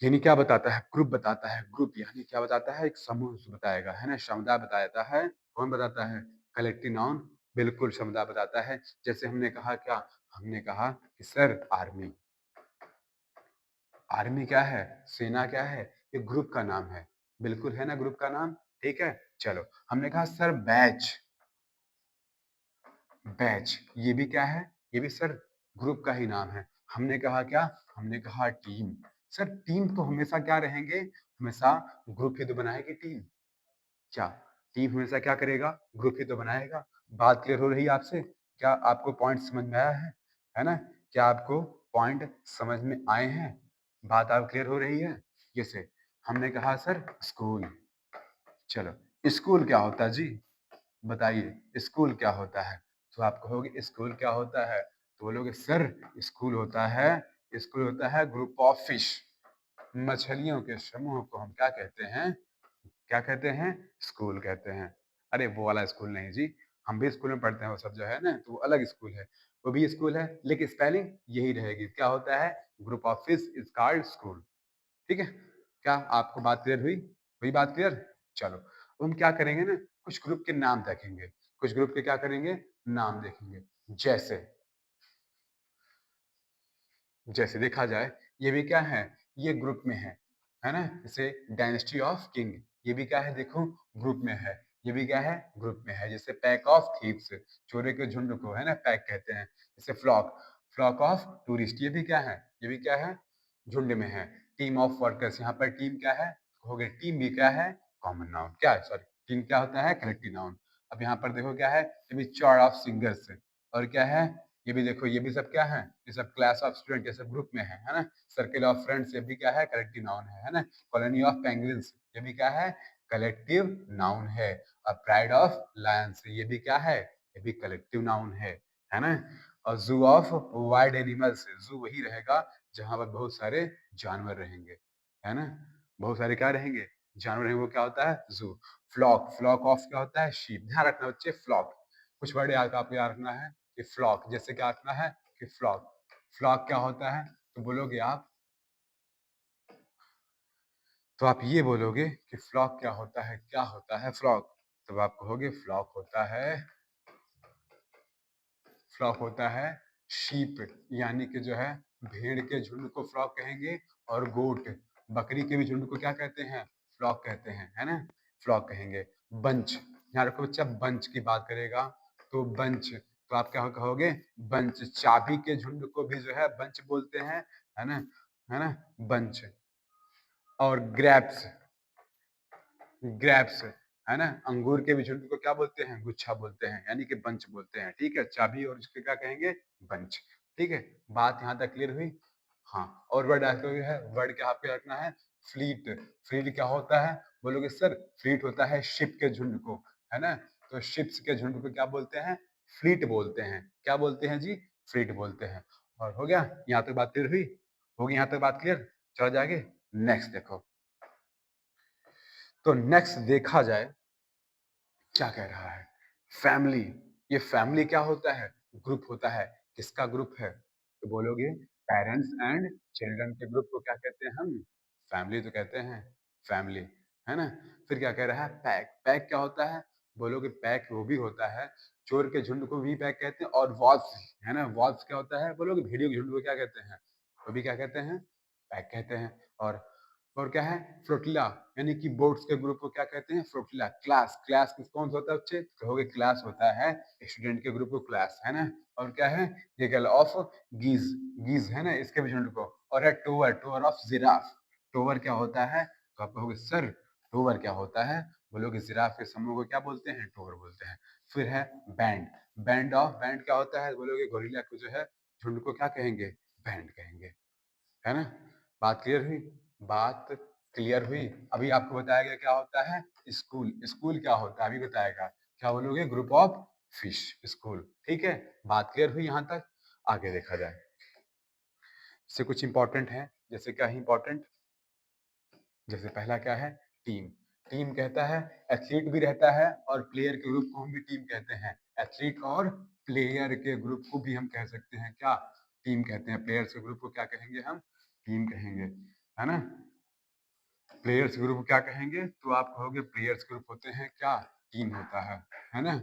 यानी क्या बताता है? ग्रुप बताता है। ग्रुप यानी क्या बताता है? एक समूह बताएगा, है ना? समुदाय बताता है। कौन बताता है? कलेक्टिव नाउन बिल्कुल समुदाय बताता है। जैसे हमने कहा क्या? हमने कहा कि सर आर्मी। आर्मी क्या है? सेना क्या है? ये ग्रुप का नाम है। बिल्कुल है ना ग्रुप का नाम? ठीक है, चलो। हमने कहा सर बैच। बैच ये भी क्या है? ये भी सर ग्रुप का ही नाम है। हमने कहा क्या? हमने कहा टीम। सर टीम तो हमेशा क्या रहेंगे? हमेशा ग्रुप ही तो बनाएगी टीम। क्या? टीम हमेशा क्या करेगा? ग्रुप ही तो बनाएगा। बात क्लियर हो रही है आपसे? क्या आपको पॉइंट समझ में आया है ना? क्या आपको पॉइंट समझ में आए हैं? बात आप क्लियर हो रही है? जैसे हमने कहा सर स्कूल। चलो, स्कूल क्या होता है जी? बताइए स्कूल क्या होता है? तो आप कहोगे स्कूल क्या होता है? तो बोलोगे सर स्कूल होता है, स्कूल होता है ग्रुप ऑफ फिश। मछलियों के समूह को हम क्या कहते हैं? क्या कहते हैं? स्कूल कहते हैं। अरे वो वाला स्कूल नहीं जी, हम भी स्कूल में पढ़ते हैं वो सब जो है ना, तो वो अलग स्कूल है। वो भी स्कूल है लेकिन स्पेलिंग यही रहेगी। क्या होता है? Group of fish is called school. ठीक है? क्या आपको बात क्लियर हुई? हुई बात क्लियर? चलो, अब हम क्या करेंगे ना, कुछ ग्रुप के नाम देखेंगे। कुछ ग्रुप के क्या करेंगे? नाम देखेंगे। जैसे जैसे देखा जाए, ये भी क्या है? ये ग्रुप में है ना? जैसे डायनेस्टी ऑफ किंग, ये भी क्या है? देखो ग्रुप में है। ये भी क्या है? ग्रुप में है। जैसे पैक ऑफ थीव्स, चोरों के झुंड को है ना पैक कहते हैं। जैसे फ्लॉक, फ्लॉक ऑफ टूरिस्ट, ये भी क्या है? ये भी क्या है? झुंड में है। टीम ऑफ वर्कर्स, यहाँ पर टीम क्या है? हो गई टीम भी क्या है? Common noun. क्या है? सॉरी, टीम क्या होता है? Collective noun. अब यहाँ पर देखो क्या है? ये भी चॉर ऑफ सिंगर्स, और क्या है? ये भी देखो, ये भी सब क्या है? ये सब क्लास ऑफ स्टूडेंट, ये सब ग्रुप में है ना? सर्किल ऑफ फ्रेंड्स, ये भी क्या है? कलेक्टिव नाउन है ना? कॉलोनी ऑफ पेंगुइन्स, ये भी क्या है? कलेक्टिव नाउन है। अब प्राइड ऑफ लायंस, ये भी क्या है? ये भी कलेक्टिव नाउन है ना? और जू ऑफ वाइल्ड एनिमल्स, जू वही रहेगा जहां पर बहुत सारे जानवर रहेंगे, है ना? बहुत सारे क्या रहेंगे? जानवर रहेंगे, वो क्या होता है? जू। फ्लॉक, फ्लॉक ऑफ क्या होता है? शीप। ध्यान रखना बच्चे, फ्लॉक कुछ वर्ड याद आपको याद रखना है कि फ्लॉक, जैसे क्या रखना है कि फ्लॉक, फ्लॉक क्या होता है? तो बोलोगे आप, तो आप ये बोलोगे कि फ्लॉक क्या होता है? क्या होता है फ्लॉक? तब आप कहोगे फ्लॉक होता है, फ्लॉक होता है शीप, यानी कि जो है भेड़ के झुंड को फ्लॉक कहेंगे, और गोट, बकरी के भी झुंड को क्या कहते हैं? फ्लॉक कहते हैं, है ना? फ्लॉक कहेंगे। बंच, यहाँ रखो बच्चा, बंच की बात करेगा तो बंच, तो आप क्या कहोगे? बंच। चाबी के झुंड को भी जो है बंच बोलते हैं, है ना? बंच और ग्रेप्स, ग्रेप्स है ना? अंगूर के भी झुंड को क्या बोलते हैं? गुच्छा बोलते हैं, यानी कि बंच बोलते हैं, ठीक है? चाबी और इसको क्या कहेंगे? बंच, ठीक है? बात यहाँ तक क्लियर हुई? हाँ, और वर्ड आपको है, वर्ड क्या आपको रखना है? फ्लीट। फ्लीट क्या होता है? बोलोगे सर फ्लीट होता है शिप के झुंड को, है ना? तो शिप्स के झुंड को क्या बोलते हैं? फ्लीट बोलते हैं। क्या बोलते हैं जी? फ्लीट बोलते हैं। और हो गया? यहाँ तक बात क्लियर हुई? होगी यहाँ तक बात क्लियर? चलो जाए आगे? नेक्स्ट देखो। तो नेक्स्ट देखा जाए क्या कह रहा है? फैमिली। ये फैमिली क्या होता है? ग्रुप होता है। किसका ग्रुप है? तो बोलोगे पेरेंट्स एंड चिल्ड्रन के ग्रुप को क्या कहते हैं हम? फैमिली तो कहते हैं, फैमिली, है ना? फिर क्या कह रहा है? पैक। पैक क्या होता है? बोलोगे पैक वो भी होता है, चोर के झुंड को भी पैक कहते हैं, और वॉल्व्स, है ना? वॉल्व्स क्या होता है? बोलोगे भेड़ियों के झुंड को क्या कहते हैं? वो भी क्या कहते हैं? पैक कहते हैं। और क्या है? फ्लोटिला, यानी कि बोट्स के ग्रुप को क्या कहते हैं? फ्लोटिला। क्लास, क्लास कौन सा होता है बच्चे? कहोगे क्लास होता है स्टूडेंट के ग्रुप को क्लास, है ना? और क्या है? गीगल ऑफ गीज, गीज है ना इसके भी झुंड को। और है tower, tower of giraffe. Tower क्या होता है? तो आप कहोगे सर टोवर क्या होता है? बोलोगे जिराफ के समूह को क्या बोलते हैं? टोवर बोलते हैं। फिर है बैंड। बैंड ऑफ, बैंड क्या होता है? बोलोगे गोरिल्ला को जो है झुंड को क्या कहेंगे? बैंड कहेंगे, है ना? बात क्लियर हुई? बात क्लियर हुई? अभी आपको बताया गया क्या होता है? स्कूल। स्कूल क्या होता है अभी बताएगा। क्या बोलोगे? ग्रुप ऑफ फिश, स्कूल, ठीक है? बात क्लियर हुई यहाँ तक? आगे देखा जाए। इससे कुछ इंपॉर्टेंट है, जैसे क्या है इंपॉर्टेंट? जैसे पहला क्या है? टीम। टीम कहता है एथलीट भी रहता है और प्लेयर के ग्रुप को हम भी टीम कहते हैं। एथलीट और प्लेयर के ग्रुप को भी हम कह सकते हैं क्या? टीम कहते हैं। प्लेयर्स के ग्रुप को क्या कहेंगे हम? टीम कहेंगे, है ना? प्लेयर्स ग्रुप को क्या कहेंगे? तो आप कहोगे प्लेयर्स ग्रुप होते हैं क्या? टीम होता है ना?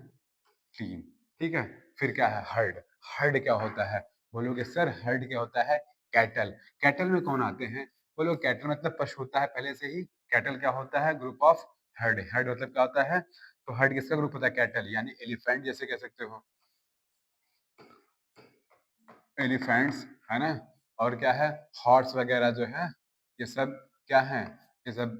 टीम, ठीक है? फिर क्या है? हर्ड। हर्ड क्या होता है? बोलोगे सर हर्ड क्या होता है? कैटल। कैटल में कौन आते हैं? बोलो कैटल मतलब पशु होता है पहले से ही। कैटल क्या होता है? Group of heard. हर्ड मतलब क्या होता है? तो हर्ड किसका ग्रुप होता है? कैटल, यानी एलिफेंट जैसे कह सकते हो, एलिफेंट्स, है ना? और क्या है? हॉर्स वगैरह जो है ये सब क्या है? ये सब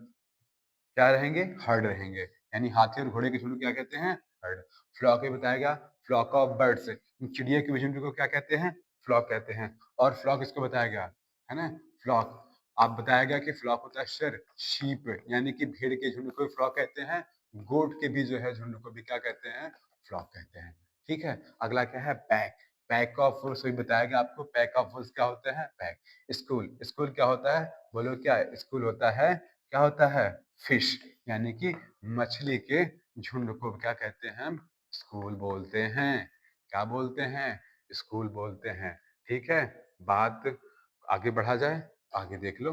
क्या रहेंगे? हर्ड रहेंगे, यानी हाथी और घोड़े के झुंड को क्या कहते हैं? हर्ड। फ्लॉक भी बताएगा, फ्लॉक ऑफ बर्ड्स, चिड़िया के झुंड को क्या कहते हैं? फ्लॉक कहते हैं। और फ्लॉक इसको बताएगा, है ना? फ्लॉक आप बताएगा कि फ्लॉक होता है सर शीप, यानी कि भेड़ के झुंड को फ्लॉक कहते हैं। गोट के भी जो है झुंड को भी क्या कहते हैं? फ्लॉक कहते हैं, ठीक है? अगला क्या है? पैक। पैक ऑफ वुल्स भी बताएगा आपको। पैक ऑफ वुल्स क्या होता है? पैक। स्कूल। स्कूल क्या होता है? बोलो क्या? स्कूल होता है, क्या होता है? फिश, यानी कि मछली के झुंड को क्या कहते हैं हम? स्कूल बोलते हैं। क्या बोलते हैं? स्कूल बोलते हैं, ठीक है? बात आगे बढ़ा जाए, आगे देख लो।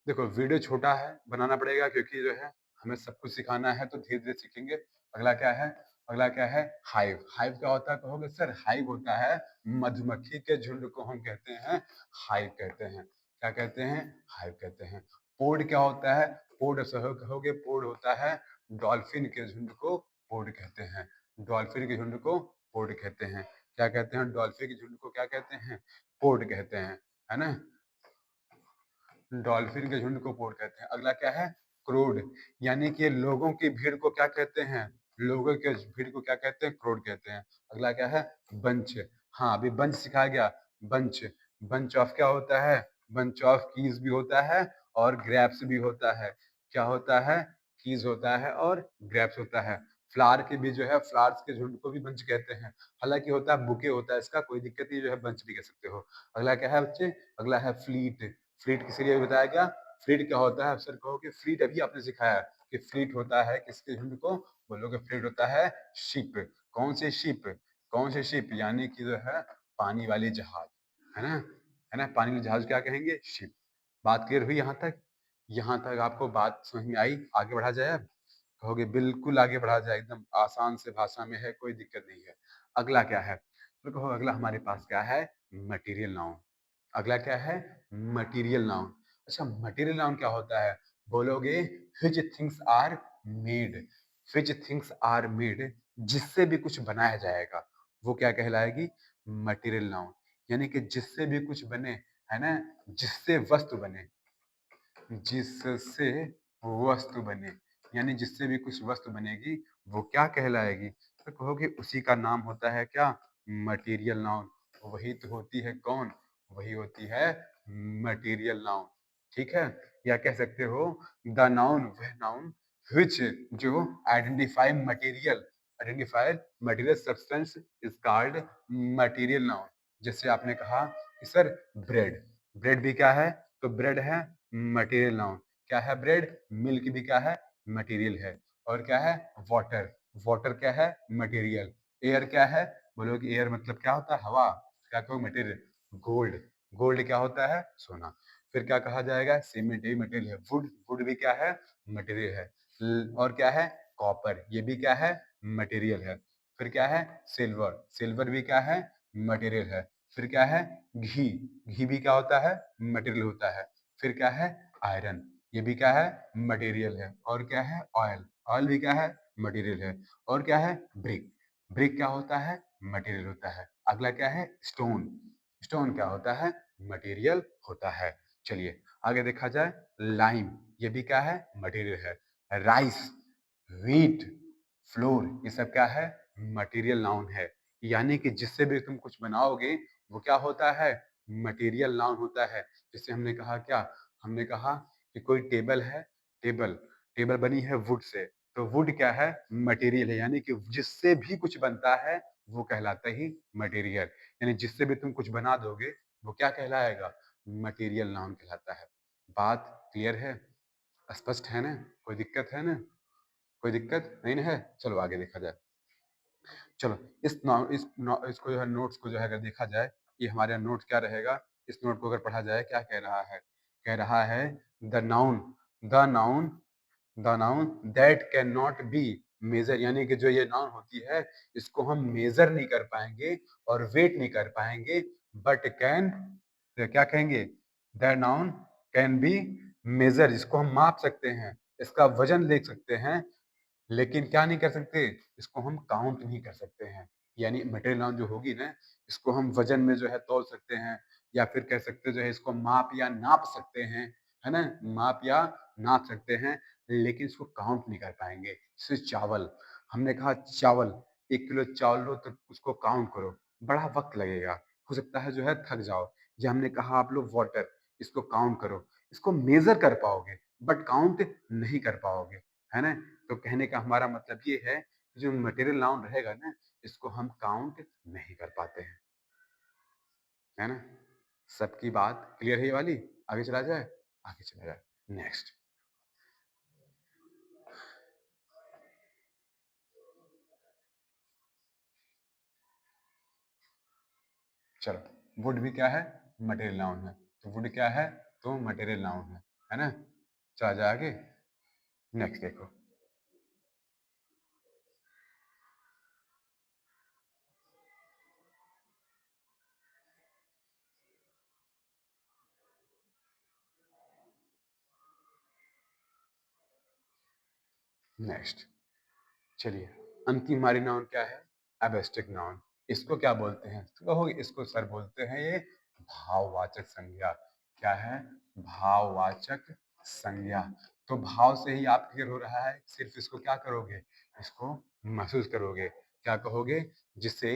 देखो वीडियो छोटा है, बनाना पड़ेगा क्योंकि जो है हमें सब कुछ सिखाना है, तो धीरे धीरे सीखेंगे। अगला क्या है? अगला क्या है? हाइव। हाइव क्या होता है? कहोगे सर हाइव होता है मधुमक्खी के झुंड को हम कहते हैं हाइव कहते हैं। क्या कहते हैं? हाइव कहते हैं। पोड क्या होता है? पोड कहोगे पोड होता है डॉल्फिन के झुंड को पोड कहते हैं। डॉल्फिन के झुंड को पोड कहते हैं। क्या कहते हैं? डॉल्फिन के झुंड को क्या कहते हैं? पोड कहते हैं, है ना? डॉल्फिन के झुंड को पोड कहते हैं। अगला क्या है? क्रोड, यानी कि लोगों की भीड़ को क्या कहते हैं? लोगों के भीड़ को क्या कहते हैं? क्रोड कहते हैं। अगला क्या है? बंच। हाँ अभी बंच सिखाया गया। बंच। बंच ऑफ क्या होता है? बंच ऑफ कीज भी होता है और ग्रेप्स भी होता है। क्या होता है? कीज होता है और ग्रेप्स होता है। फ्लावर के भी जो है फ्लावर्स के झुंड को भी बंच कहते हैं। हालांकि होता है बुके होता है, इसका कोई दिक्कत नहीं, जो है बंच भी कह सकते हो। अगला क्या है बच्चे? अगला है फ्लीट। फ्लीट किसी लिए बताया गया? फ्लीट क्या होता है? अक्सर कहोगे फ्लीट अभी आपने सिखाया कि फ्लीट होता है किसके झुंड को? बोलोगे फ्लीट होता है शिप। कौन से शिप? कौन से शिप? यानी कि जो है पानी वाली जहाज, है ना? है ना? पानी वाली जहाज क्या कहेंगे? शिप। बात क्लियर हुई यहाँ तक? यहाँ तक आपको बात समझ में आई? आगे बढ़ा जाए अब? कहोगे बिल्कुल आगे बढ़ा जाए, एकदम आसान से भाषा में है, कोई दिक्कत नहीं है। अगला क्या है? तो कहो अगला हमारे पास क्या है? Material noun. अगला क्या है? Material noun. अच्छा मटेरियल नाउन क्या होता है? बोलोगे which things are made. Which things are made, जिससे भी कुछ बनाया जाएगा वो क्या कहलाएगी? Material noun. यानी कि जिससे भी कुछ बने, है ना? जिससे वस्तु बने, जिससे वस्तु बने, यानी जिससे भी कुछ वस्तु बनेगी वो क्या कहलाएगी? तो कहोगे उसी का नाम होता है क्या? Material noun. वही तो होती है कौन? वही होती है मटेरियल नाउन। ठीक है? या कह सकते हो द नाउन, वह नाउन व्हिच, जो identify material substance is called material noun. जैसे आपने कहा कि सर ब्रेड, ब्रेड भी क्या है? तो ब्रेड है मटेरियल नाउन। क्या है ब्रेड? मिल्क भी क्या है? मटेरियल है। और क्या है? वाटर, वाटर क्या है? मटेरियल। एयर क्या है? बोलोगे एयर मतलब क्या होता है? हवा। क्या कहो? मटेरियल। गोल्ड, गोल्ड क्या होता है? सोना। फिर क्या कहा जाएगा? सीमेंट भी मटेरियल है। वुड, वुड भी क्या है? मटेरियल है। और क्या है? कॉपर, ये भी क्या है? मटेरियल है। फिर क्या है? सिल्वर, सिल्वर भी क्या है? मटेरियल है। फिर क्या है? घी, घी भी क्या होता है? मटेरियल होता है। फिर क्या है? आयरन, ये भी क्या है? मटेरियल है। और क्या है? ऑयल, ऑयल भी क्या है? मटेरियल है। और क्या है? ब्रिक, ब्रिक क्या होता है? मटेरियल होता है। अगला क्या है? स्टोन, स्टोन क्या होता है? मटेरियल होता है। चलिए आगे देखा जाए। लाइम, ये भी क्या है? मटेरियल है। राइस, व्हीट, फ्लोर, ये सब क्या है? मटेरियल नाउन है। यानी कि जिससे भी तुम कुछ बनाओगे वो क्या होता है? मटेरियल नाउन होता है। जैसे हमने कहा क्या? हमने कहा कि कोई टेबल है, टेबल, टेबल बनी है वुड से, तो वुड क्या है? मटेरियल है। यानी कि जिससे भी कुछ बनता है वो कहलाता ही मटेरियल। यानी जिससे भी तुम कुछ बना दोगे वो क्या कहलाएगा? मटेरियल नाउन कहलाता है। बात क्लियर है? स्पष्ट है ना? कोई दिक्कत है ना? कोई दिक्कत नहीं ना है? चलो आगे देखा जाए। चलो इसको जो है नोट्स को जो है अगर देखा जाए, ये हमारे यहाँ नोट क्या रहेगा? इस नोट को अगर पढ़ा जाए क्या कह रहा है? कह रहा है the noun, the noun, the noun that can not be measure, यानी कि जो ये नाउन होती है इसको हम मेजर नहीं कर पाएंगे और वेट नहीं कर पाएंगे, बट कैन, क्या कहेंगे? The noun can be measure, इसको हम माप सकते हैं, इसका वजन ले सकते हैं, लेकिन क्या नहीं कर सकते? इसको हम काउंट नहीं कर सकते हैं। यानी मटेरियल नाउन जो होगी ना, इसको हम वजन में जो है तौल सकते हैं, या फिर कह सकते जो है इसको माप या नाप सकते हैं, है ना? माप या नाप सकते हैं, लेकिन इसको काउंट नहीं कर पाएंगे। जैसे चावल, हमने कहा चावल, 1 किलो चावल लो तो उसको काउंट करो, बड़ा वक्त लगेगा, हो सकता है जो है थक जाओ। या हमने कहा आप लोग वाटर, इसको काउंट करो, इसको मेजर कर पाओगे बट काउंट नहीं कर पाओगे, है ना? तो कहने का हमारा मतलब ये है कि जो मटेरियल नाउन रहेगा ना, इसको हम काउंट नहीं कर पाते हैं, है ना? सबकी बात क्लियर है ये वाली? आगे चला जाए? आगे चला जाए। नेक्स्ट, चलो वुड भी क्या है? मटेरियल नाउन है। तो वुड क्या है? तो मटेरियल नाउन है ना? चला जाए आगे। नेक्स्ट देखो, नेक्स्ट, चलिए अंतिम हमारी नाउन क्या है? Abstract noun. इसको क्या बोलते हैं? तो कहोगे इसको सर बोलते हैं ये भाववाचक संज्ञा। क्या है? भाववाचक संज्ञा। तो भाव से ही आप क्लियर हो रहा है, सिर्फ इसको क्या करोगे? इसको महसूस करोगे। क्या कहोगे? जिसे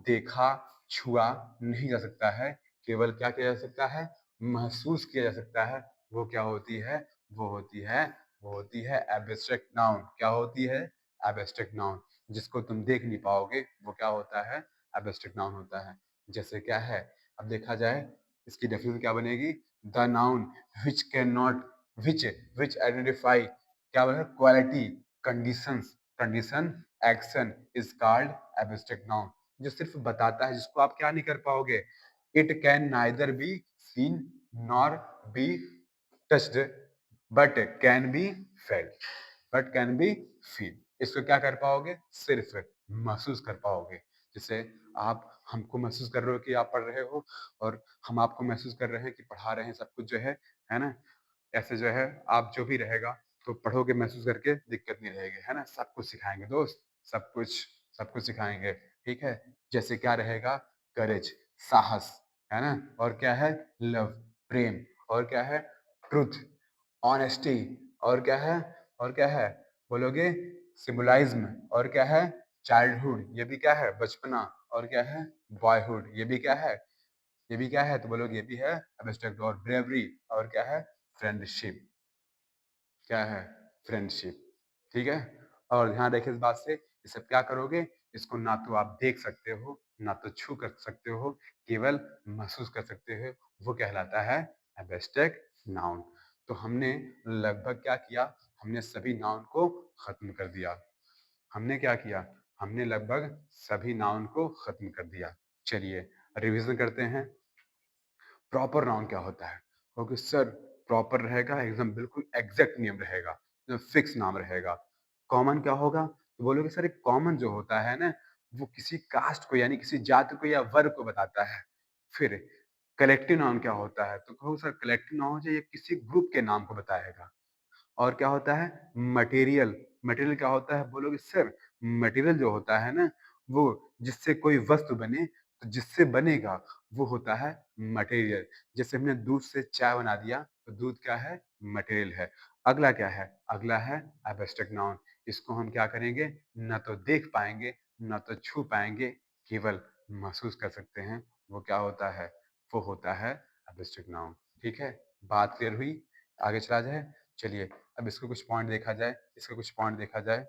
देखा छुआ नहीं जा सकता है, केवल क्या किया जा सकता है? महसूस किया जा सकता है। वो क्या होती है? वो होती है, वो होती है एब्स्ट्रैक्ट नाउन। क्या होती है? Abstract noun. जिसको तुम देख नहीं पाओगे वो क्या होता है? एब्स्ट्रैक्ट नाउन होता है। जैसे क्या है? अब देखा जाए इसकी डेफिनेशन क्या बनेगी? The noun which can not, which, which identify, क्या बनेगा? Quality, conditions, condition, action is called abstract noun. जो सिर्फ बताता है, जिसको आप क्या नहीं कर पाओगे? It can neither be seen nor be touched but can be felt, but can be feel. इसको क्या कर पाओगे? सिर्फ महसूस कर पाओगे। जैसे आप हमको महसूस कर रहे हो कि आप पढ़ रहे हो, और हम आपको महसूस कर रहे हैं कि पढ़ा रहे हैं, सब कुछ जो है ना? ऐसे जो है आप जो भी रहेगा तो पढ़ोगे महसूस करके, दिक्कत नहीं रहेगी, है ना? सब कुछ सिखाएंगे दोस्त, सब कुछ, सब कुछ सिखाएंगे। ठीक है? जैसे क्या रहेगा? करेज, साहस, है ना? और क्या है? लव, प्रेम। और क्या है? Truth, honesty. और क्या है? और क्या है? बोलोगे सिम्बोलिज़्म। और क्या है? चाइल्डहुड, ये भी क्या है? बचपना। और क्या है? बॉयहुड, ये भी क्या है? ये भी क्या है? तो बोलोगे ये भी है एब्स्ट्रैक्ट। और ब्रेवरी। और क्या है? फ्रेंडशिप। क्या है? फ्रेंडशिप। ठीक है? और ध्यान रखिए इस बात से, ये सब क्या करोगे? इसको ना तो आप देख सकते हो, ना तो छू कर सकते हो, केवल महसूस कर सकते हो। वो कहलाता है एब्स्ट्रैक्ट नाउन। तो हमने लगभग क्या किया? हमने सभी नाउन को खत्म कर दिया। हमने क्या किया? हमने लगभग सभी नाउन को खत्म कर दिया। चलिए रिवीजन करते हैं। प्रॉपर नाउन क्या होता है? क्योंकि सर प्रॉपर रहेगा, एकदम बिल्कुल एग्जैक्ट नेम रहेगा, एकदम फिक्स नाम रहेगा। कॉमन क्या होगा? तो बोलोगे सर एक कॉमन जो होता है ना, वो किसी कास्ट को यानी किसी जाति को या वर्ग को बताता है। फिर कलेक्टिव नाउन क्या होता है? तो कहो सर कलेक्टिव नाउन जो ये किसी ग्रुप के नाम को बताएगा। और क्या होता है? मटेरियल। मटेरियल क्या होता है? बोलोगे सर मटेरियल जो होता है ना, वो जिससे कोई वस्तु बने, तो जिससे बनेगा वो होता है मटेरियल। जैसे हमने दूध से चाय बना दिया, तो दूध क्या है? मटेरियल है। अगला क्या है? अगला है एब्स्ट्रैक्ट नाउन। इसको हम क्या करेंगे? ना तो देख पाएंगे, ना तो छू पाएंगे, केवल महसूस कर सकते हैं। वो क्या होता है? वो होता है एब्स्ट्रैक्ट नाउन। ठीक है? बात क्लियर हुई? आगे चला जाए? चलिए अब इसको कुछ पॉइंट देखा जाए, इसका कुछ पॉइंट देखा जाए।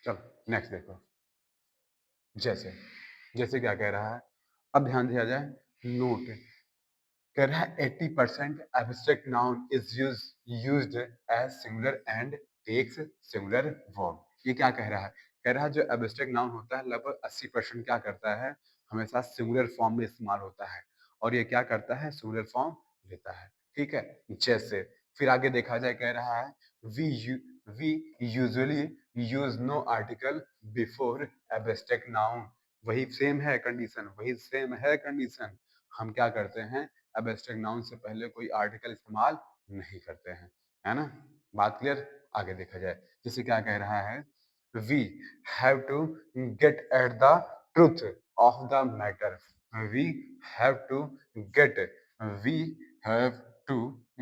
चलो नेक्स्ट देखो। जैसे जैसे क्या कह रहा है? अब ध्यान दिया जाए। नोट कह रहा है 80% abstract noun is used as singular and takes singular verb. ये क्या कह रहा है? कह रहा है जो एब्स्ट्रैक्ट नाउन होता है लगभग 80% क्या करता है? हमेशा सिंगुलर फॉर्म में इस्तेमाल होता है। और ये क्या करता है? सिंगुलर फॉर्म लेता है। ठीक है? जैसे फिर आगे देखा जाए, कह रहा है we you we usually use no article before abstract noun. वही सेम है कंडीशन, वही सेम है कंडीशन। हम क्या करते हैं? एब्स्ट्रैक्ट नाउन से पहले कोई आर्टिकल इस्तेमाल नहीं करते हैं। है ना? बात क्लियर? आगे देखा जाए। जैसे क्या कह रहा है? We have to get at the truth of the matter. We have to get we have to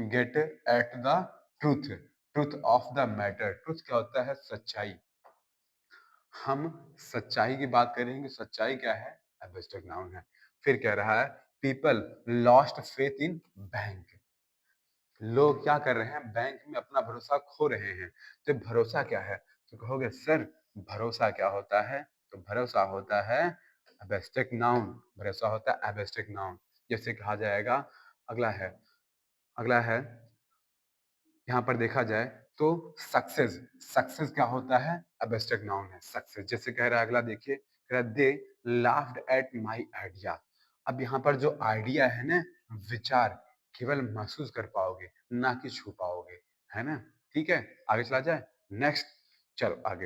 get at the truth truth of the matter. Truth क्या होता है? सच्चाई। हम सच्चाई की बात करेंगे। सच्चाई क्या है? एब्स्ट्रैक्ट नाउन है। फिर कह रहा है people lost faith in bank. लोग क्या कर रहे हैं? बैंक में अपना भरोसा खो रहे हैं। तो भरोसा क्या है? तो कहोगे सर भरोसा क्या होता है? तो भरोसा होता है एब्स्ट्रैक्ट नाउन। भरोसा होता है एब्स्ट्रैक्ट नाउन। जैसे कहा जाएगा, अगला है अगला है यहाँ पर देखा जाए तो सक्सेस। सक्सेस क्या होता है? एब्स्ट्रैक्ट नाउन है सक्सेस। जैसे कह रहा है अगला देखिए, कह रहा है दे लाफ्ड एट माय आइडिया। अब यहाँ पर जो आइडिया है ना, विचार, केवल महसूस कर पाओगे, ना कि छू पाओगे। है ना? ठीक है? आगे चला जाए। नेक्स्ट। चलो आगे।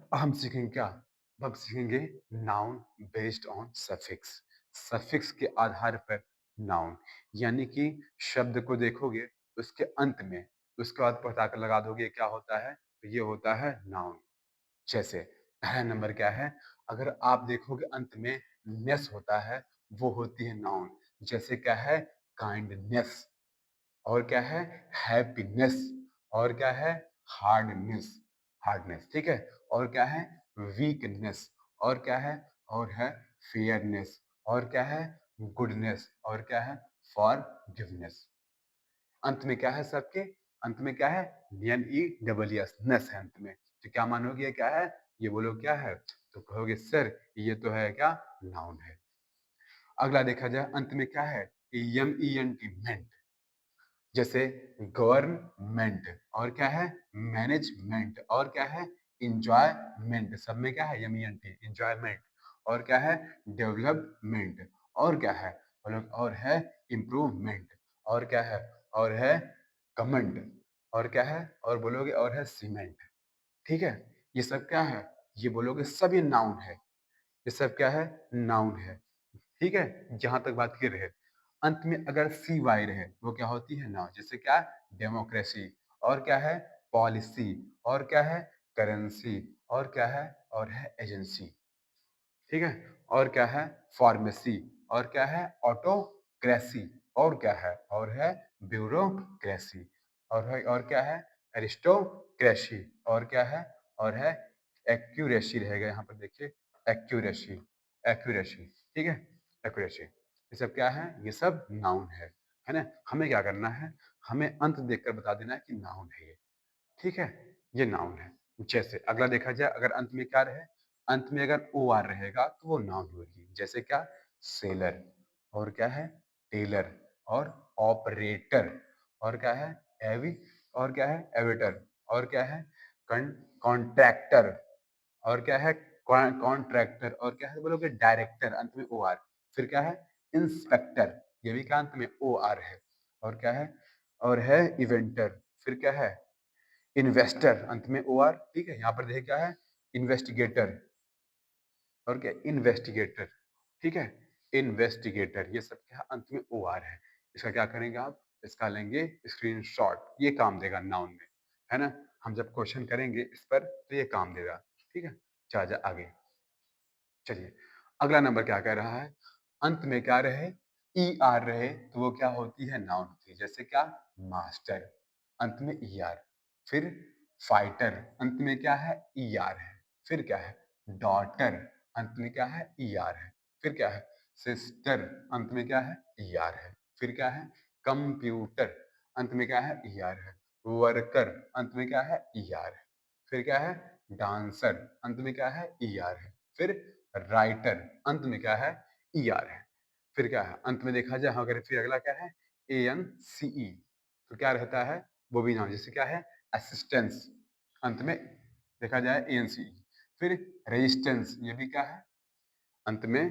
अब हम सीखेंगे क्या? अब हम सीखेंगे noun based on suffix. Suffix के आधार पर नाउन, यानी कि शब्द को देखोगे उसके अंत में, उसके बाद पता कर लगा दोगे क्या होता है, तो ये होता है नाउन। जैसे पहला नंबर क्या है? अगर आप देखोगे अंत में नेस होता है, वो होती है नाउन। जैसे क्या है? काइंडनेस। और क्या है? हैप्पीनेस। और क्या है? हार्डनेस। हार्डनेस। ठीक है? और क्या है? वीकनेस। और क्या है? और है फेयरनेस। और क्या है? गुडनेस। और क्या है? फॉरगिवनेस। अंत में क्या है सबके? अंत में क्या है? एन ई डबल एस, नेस है अंत में। तो क्या मानोगे ये क्या है? ये बोलो क्या है? तो कहोगे सर ये तो है क्या? नाउन है। अगला देखा जाए, अंत में क्या है? एम ई एन टी, मेंट। जैसे गवर्नमेंट। और क्या है? मैनेजमेंट। और क्या है? इंजॉयमेंट। सब में क्या है? एम इंजॉयमेंट। और क्या है? डेवलपमेंट। और क्या है? और है इम्प्रूवमेंट। और क्या है? और है कमेंट। और क्या है? और बोलोगे और है सीमेंट। ठीक है? ये सब क्या है? ये बोलोगे सब ये नाउन है। ये सब क्या है? नाउन है। ठीक है? जहां तक बात क्लियर है। अंत में अगर सी वाई रहे वो क्या होती है नाउन। जैसे क्या, डेमोक्रेसी, और क्या है, पॉलिसी, और क्या है, करेंसी, और क्या है, और है एजेंसी। ठीक है, और क्या है, फार्मेसी, और क्या है, ऑटोक्रेसी, और क्या है, और है ब्यूरोक्रेसी, और क्या है, एरिस्टोक्रेसी, और क्या है, और है एक्यूरेसी रहेगा यहाँ पर देखिए, एक्यूरेसी, एक्यूरेसी। ठीक है, एक्यूरेसी, ये सब क्या है, ये सब नाउन है ना। हमें क्या करना है, हमें अंत देखकर बता देना है कि नाउन है ये। ठीक है, ये नाउन है। जैसे अगला देखा जाए, अगर अंत में क्या रहे, अंत में अगर ओ आर रहेगा तो वो नाउन होगी। जैसे क्या, सेलर, और क्या है, टेलर, और ऑपरेटर, और क्या है, एवी, और क्या है, एविटर, और क्या है, कॉन्ट्रैक्टर, और क्या है, कॉन्ट्रैक्टर, और क्या है, बोलोगे डायरेक्टर, अंत में ओ आर। फिर क्या है, इंस्पेक्टर, ये भी क्या अंत में ओ आर है, और क्या है, और है इवेंटर। फिर क्या है, इन्वेस्टर, अंत में ओ आर। ठीक है, यहाँ पर देखिए क्या है, इन्वेस्टिगेटर, और क्या, इन्वेस्टिगेटर। ठीक है, इन्वेस्टिगेटर, ये सब क्या अंत में ओ आर है। इसका क्या करेंगे आप, इसका लेंगे स्क्रीनशॉट, ये काम देगा नाउन में, है ना। हम जब क्वेश्चन करेंगे इस पर तो ये काम देगा। ठीक है, चला आगे। चलिए, अगला नंबर क्या कह रहा है, अंत में क्या रहे, ई आर रहे तो वो क्या होती है, नाउन होती है। जैसे क्या, मास्टर, अंत में ई आर। फिर फाइटर, अंत में क्या है, ई आर है। फिर क्या है, डॉटर, अंत में क्या है, ई आर है। फिर क्या है, सिस्टर, अंत में क्या है, ई आर है। फिर क्या है, कंप्यूटर, अंत में क्या है, ई आर है। वर्कर, अंत में क्या है, ई आर है। फिर क्या है, डांसर, अंत में क्या है, ई आर है। फिर राइटर, अंत में क्या है, ई आर है। फिर क्या है, अंत में देखा जाए अगर, फिर अगला क्या है, ए एन सी ई, तो क्या रहता है, वो भी नाउन। जैसे क्या है, असिस्टेंस, अंत में देखा जाए ए एन सी ई। फिर रेजिस्टेंस, ये भी क्या है, अंत में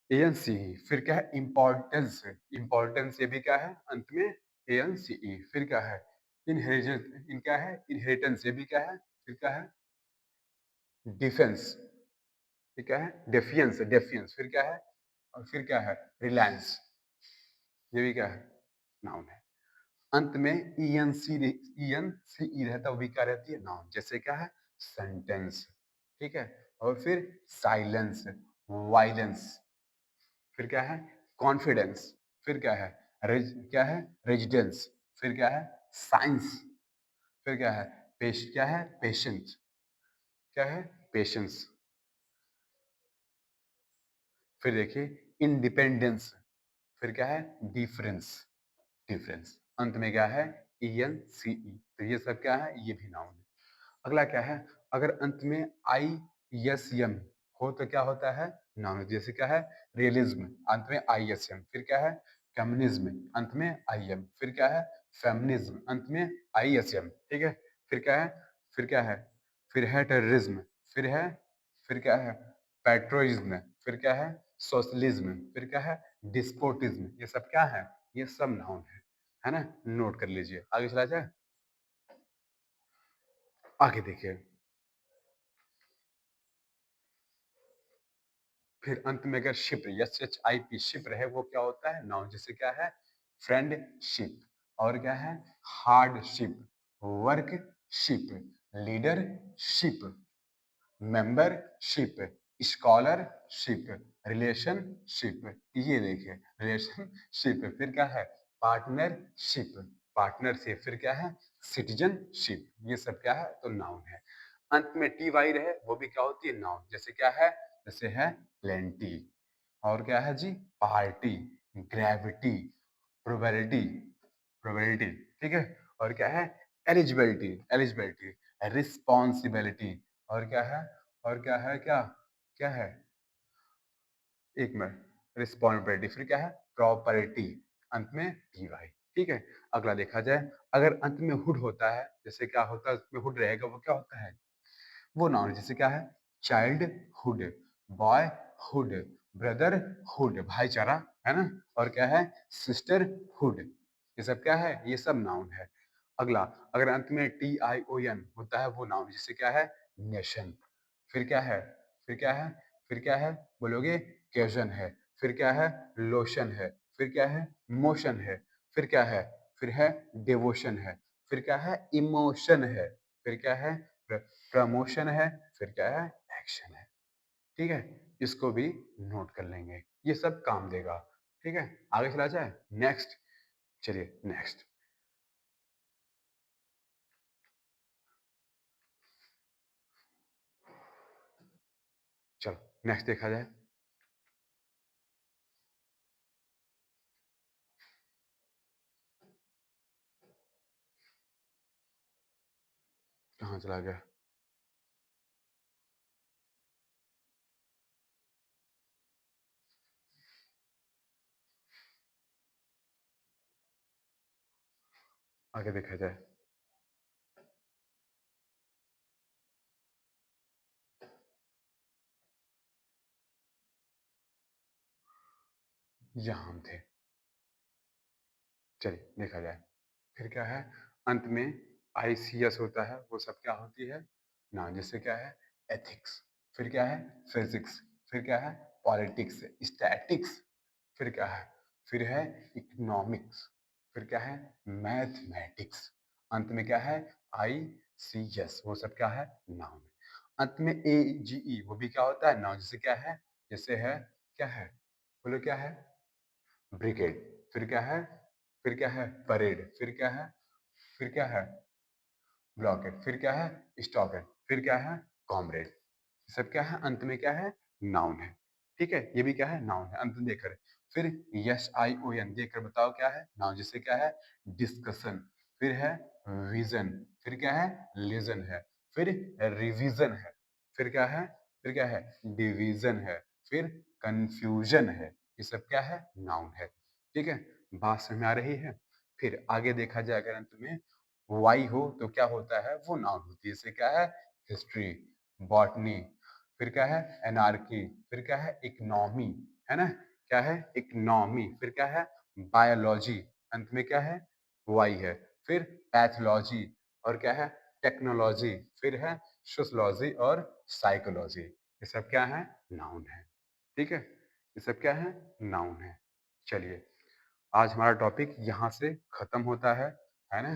ए एन सी ई। फिर क्या है, इम्पोर्टेंस, इम्पोर्टेंस ये भी क्या है, अंत में ए एन सी ई। फिर क्या है, इनहेरिटेंस, इन क्या है, इनहेरिटेंस, ये भी क्या है, फिर क्या है, डिफेंस, ये क्या है, डेफियंस, डेफियंस। फिर क्या है, और फिर क्या है, रिलायंस, ये भी क्या है, नाउन है। अंत में E N C, E N C ई रहता है, वो भी क्या रहती है, नाउन। जैसे क्या है, सेंटेंस। ठीक है, और फिर साइलेंस, वायलेंस। फिर क्या है, कॉन्फिडेंस। फिर क्या है, क्या है, रेजिडेंस। फिर क्या है, साइंस। फिर क्या है, क्या है, पेशेंस। क्या है, पेशेंस। फिर देखिए, इंडिपेंडेंस। फिर क्या है, डिफरेंस, डिफरेंस। अंत में क्या है, ई एन सी ई। तो ये सब क्या है, ये भी नाउन है। अगला क्या है, अगर अंत में आई एस एम हो तो क्या होता है, नाउन। जैसे क्या है, रियलिज्म, अंत में आई एस एम। फिर क्या है, कम्युनिज्म, अंत में आई एम। फिर क्या है, फेमिनिज्म, अंत में आई एस एम। ठीक है, फिर क्या है, फिर क्या है, फिर है टेररिज्म। फिर है, फिर क्या है, पेट्रोइज्म। फिर क्या है, सोशलिज्म। फिर क्या है, डिस्पोटिज्म। ये सब क्या है, ये सब नाउन है ना। नोट कर लीजिए, आगे चला जाए। आगे देखिए, फिर अंत में अगर ship, S H I P, ship रहे वो क्या होता है, नाउन। जैसे क्या है, फ्रेंडशिप, और क्या है, hardship, worship, leadership, membership, scholarship, relationship. ये देखिए, रिलेशनशिप। फिर क्या है, पार्टनरशिप, पार्टनरशिप। फिर क्या है, सिटीजनशिप। ये सब क्या है, तो नाउन है। अंत में टी वाई रहे वो भी क्या होती है, नाउन। जैसे क्या है, जैसे है प्लेंटी, और क्या है जी, पार्टी, ग्रेविटी, प्रोबेबिलिटी, प्रोबेबिलिटी। ठीक है, और क्या है, एलिजिबिलिटी, एलिजिबिलिटी, रिस्पॉन्सिबिलिटी, और क्या है, और क्या है, क्या क्या है, एक मिनट, रिस्पॉन्सिबिलिटी। फिर क्या है, प्रॉपर्टी, अंत में टी वाई। ठीक है, अगला देखा जाए, अगर अंत में हुड होता है, जैसे क्या होता है, उसमें हुड रहेगा वो क्या होता है, वो नाउन। जैसे क्या है, चाइल्डहुड, बॉयहुड, ब्रदरहुड, भाईचारा, है ना। और क्या है, सिस्टरहुड। ये सब क्या है, ये सब नाउन है। अगला, अगर अंत में टी आई ओ एन होता है वो नाउन। जैसे क्या है, नेशन। फिर क्या है, फिर क्या है, फिर क्या है, बोलोगे, केजन है। फिर क्या है, लोशन है। फिर क्या है मोशन है, फिर क्या है, फिर है डिवोशन है, फिर क्या है इमोशन है, फिर क्या है प्रमोशन है, फिर क्या है एक्शन है। ठीक है, इसको भी नोट कर लेंगे, ये सब काम देगा। ठीक है, आगे चला जाए नेक्स्ट। चलिए नेक्स्ट, चलो नेक्स्ट देखा जाए। कहाँ चला गया? आगे देखा जाए। यहाँ हम थे, चलिए देखा जाए। फिर क्या है, अंत में आईसीएस होता है, वो सब क्या होती है ना, जैसे क्या है एथिक्स, फिर क्या है फिजिक्स, फिर क्या है पॉलिटिक्स, स्टैटिक्स, फिर क्या है, फिर है इकोनॉमिक्स, फिर क्या है मैथमेटिक्स, अंत में क्या है आईसीएस, वो सब क्या है नाउन। अंत में एजीई, वो भी क्या होता है नाउन, जैसे क्या है, जैसे है क्या है, बोलो क्या है ब्रिगेड, फिर क्या है, फिर क्या है परेड, फिर क्या है, फिर क्या है ब्लॉकेट, फिर क्या है स्टॉकेट, फिर क्या है कॉमरेड। सब क्या है अंत में क्या है नाउन है। ठीक है, ये भी क्या है नाउन है, अंत में देकर। फिर यस आई ओ एन देकर बताओ क्या है नाउन, जैसे क्या है डिस्कशन, फिर है विजन, फिर क्या है लिजन है, फिर रिवीजन है, फिर क्या है, फिर क्या है डिवीजन है, फिर कंफ्यूजन है। ये सब क्या है नाउन है। ठीक है, बात समझ में आ रही है। फिर आगे देखा जाए अगर अंत में वाई हो तो क्या होता है, वो नाउन होती है, जैसे क्या है हिस्ट्री, बॉटनी, फिर क्या है एनार्की, फिर क्या है इकोनॉमी, है ना, क्या है इकोनॉमी, फिर क्या है बायोलॉजी, अंत में क्या है वाई है, फिर पैथोलॉजी, और क्या है टेक्नोलॉजी, फिर है सोशलॉजी और साइकोलॉजी। ये सब क्या है नाउन है। ठीक है, ये सब क्या है नाउन है। चलिए, आज हमारा टॉपिक यहाँ से खत्म होता है ना।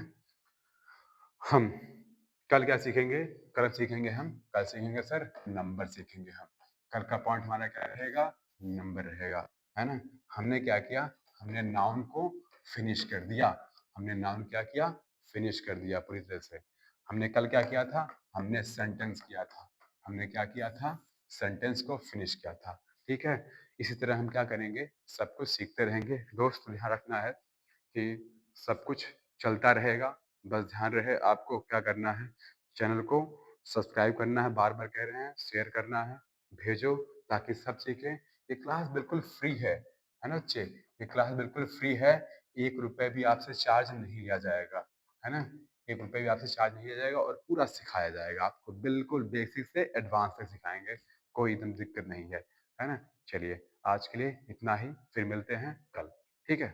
हम कल क्या सीखेंगे, कल सीखेंगे हम, कल सीखेंगे सर नंबर सीखेंगे हम। कल का पॉइंट हमारा क्या रहेगा, नंबर रहेगा, है ना। हमने क्या किया, हमने नाउन को फिनिश कर दिया, हमने नाउन क्या किया फिनिश कर दिया पूरी तरह से। हमने कल क्या किया था, हमने सेंटेंस किया था, हमने क्या किया था सेंटेंस को फिनिश किया था। ठीक है, इसी तरह हम क्या करेंगे, सब कुछ सीखते रहेंगे दोस्त। ध्यान रखना है कि सब कुछ चलता रहेगा, बस ध्यान रहे आपको क्या करना है, चैनल को सब्सक्राइब करना है, बार बार कह रहे हैं, शेयर करना है, भेजो ताकि सब सीखें। ये क्लास बिल्कुल फ्री है ना बच्चे, ये क्लास बिल्कुल फ्री है, 1 रुपए भी आपसे चार्ज नहीं लिया जाएगा, है ना, 1 रुपए भी आपसे चार्ज नहीं लिया जाएगा, और पूरा सिखाया जाएगा आपको, बिल्कुल बेसिक से एडवांस तक सिखाएंगे, कोई एकदम दिक्कत नहीं है ना। चलिए आज के लिए इतना ही, फिर मिलते हैं कल। ठीक है।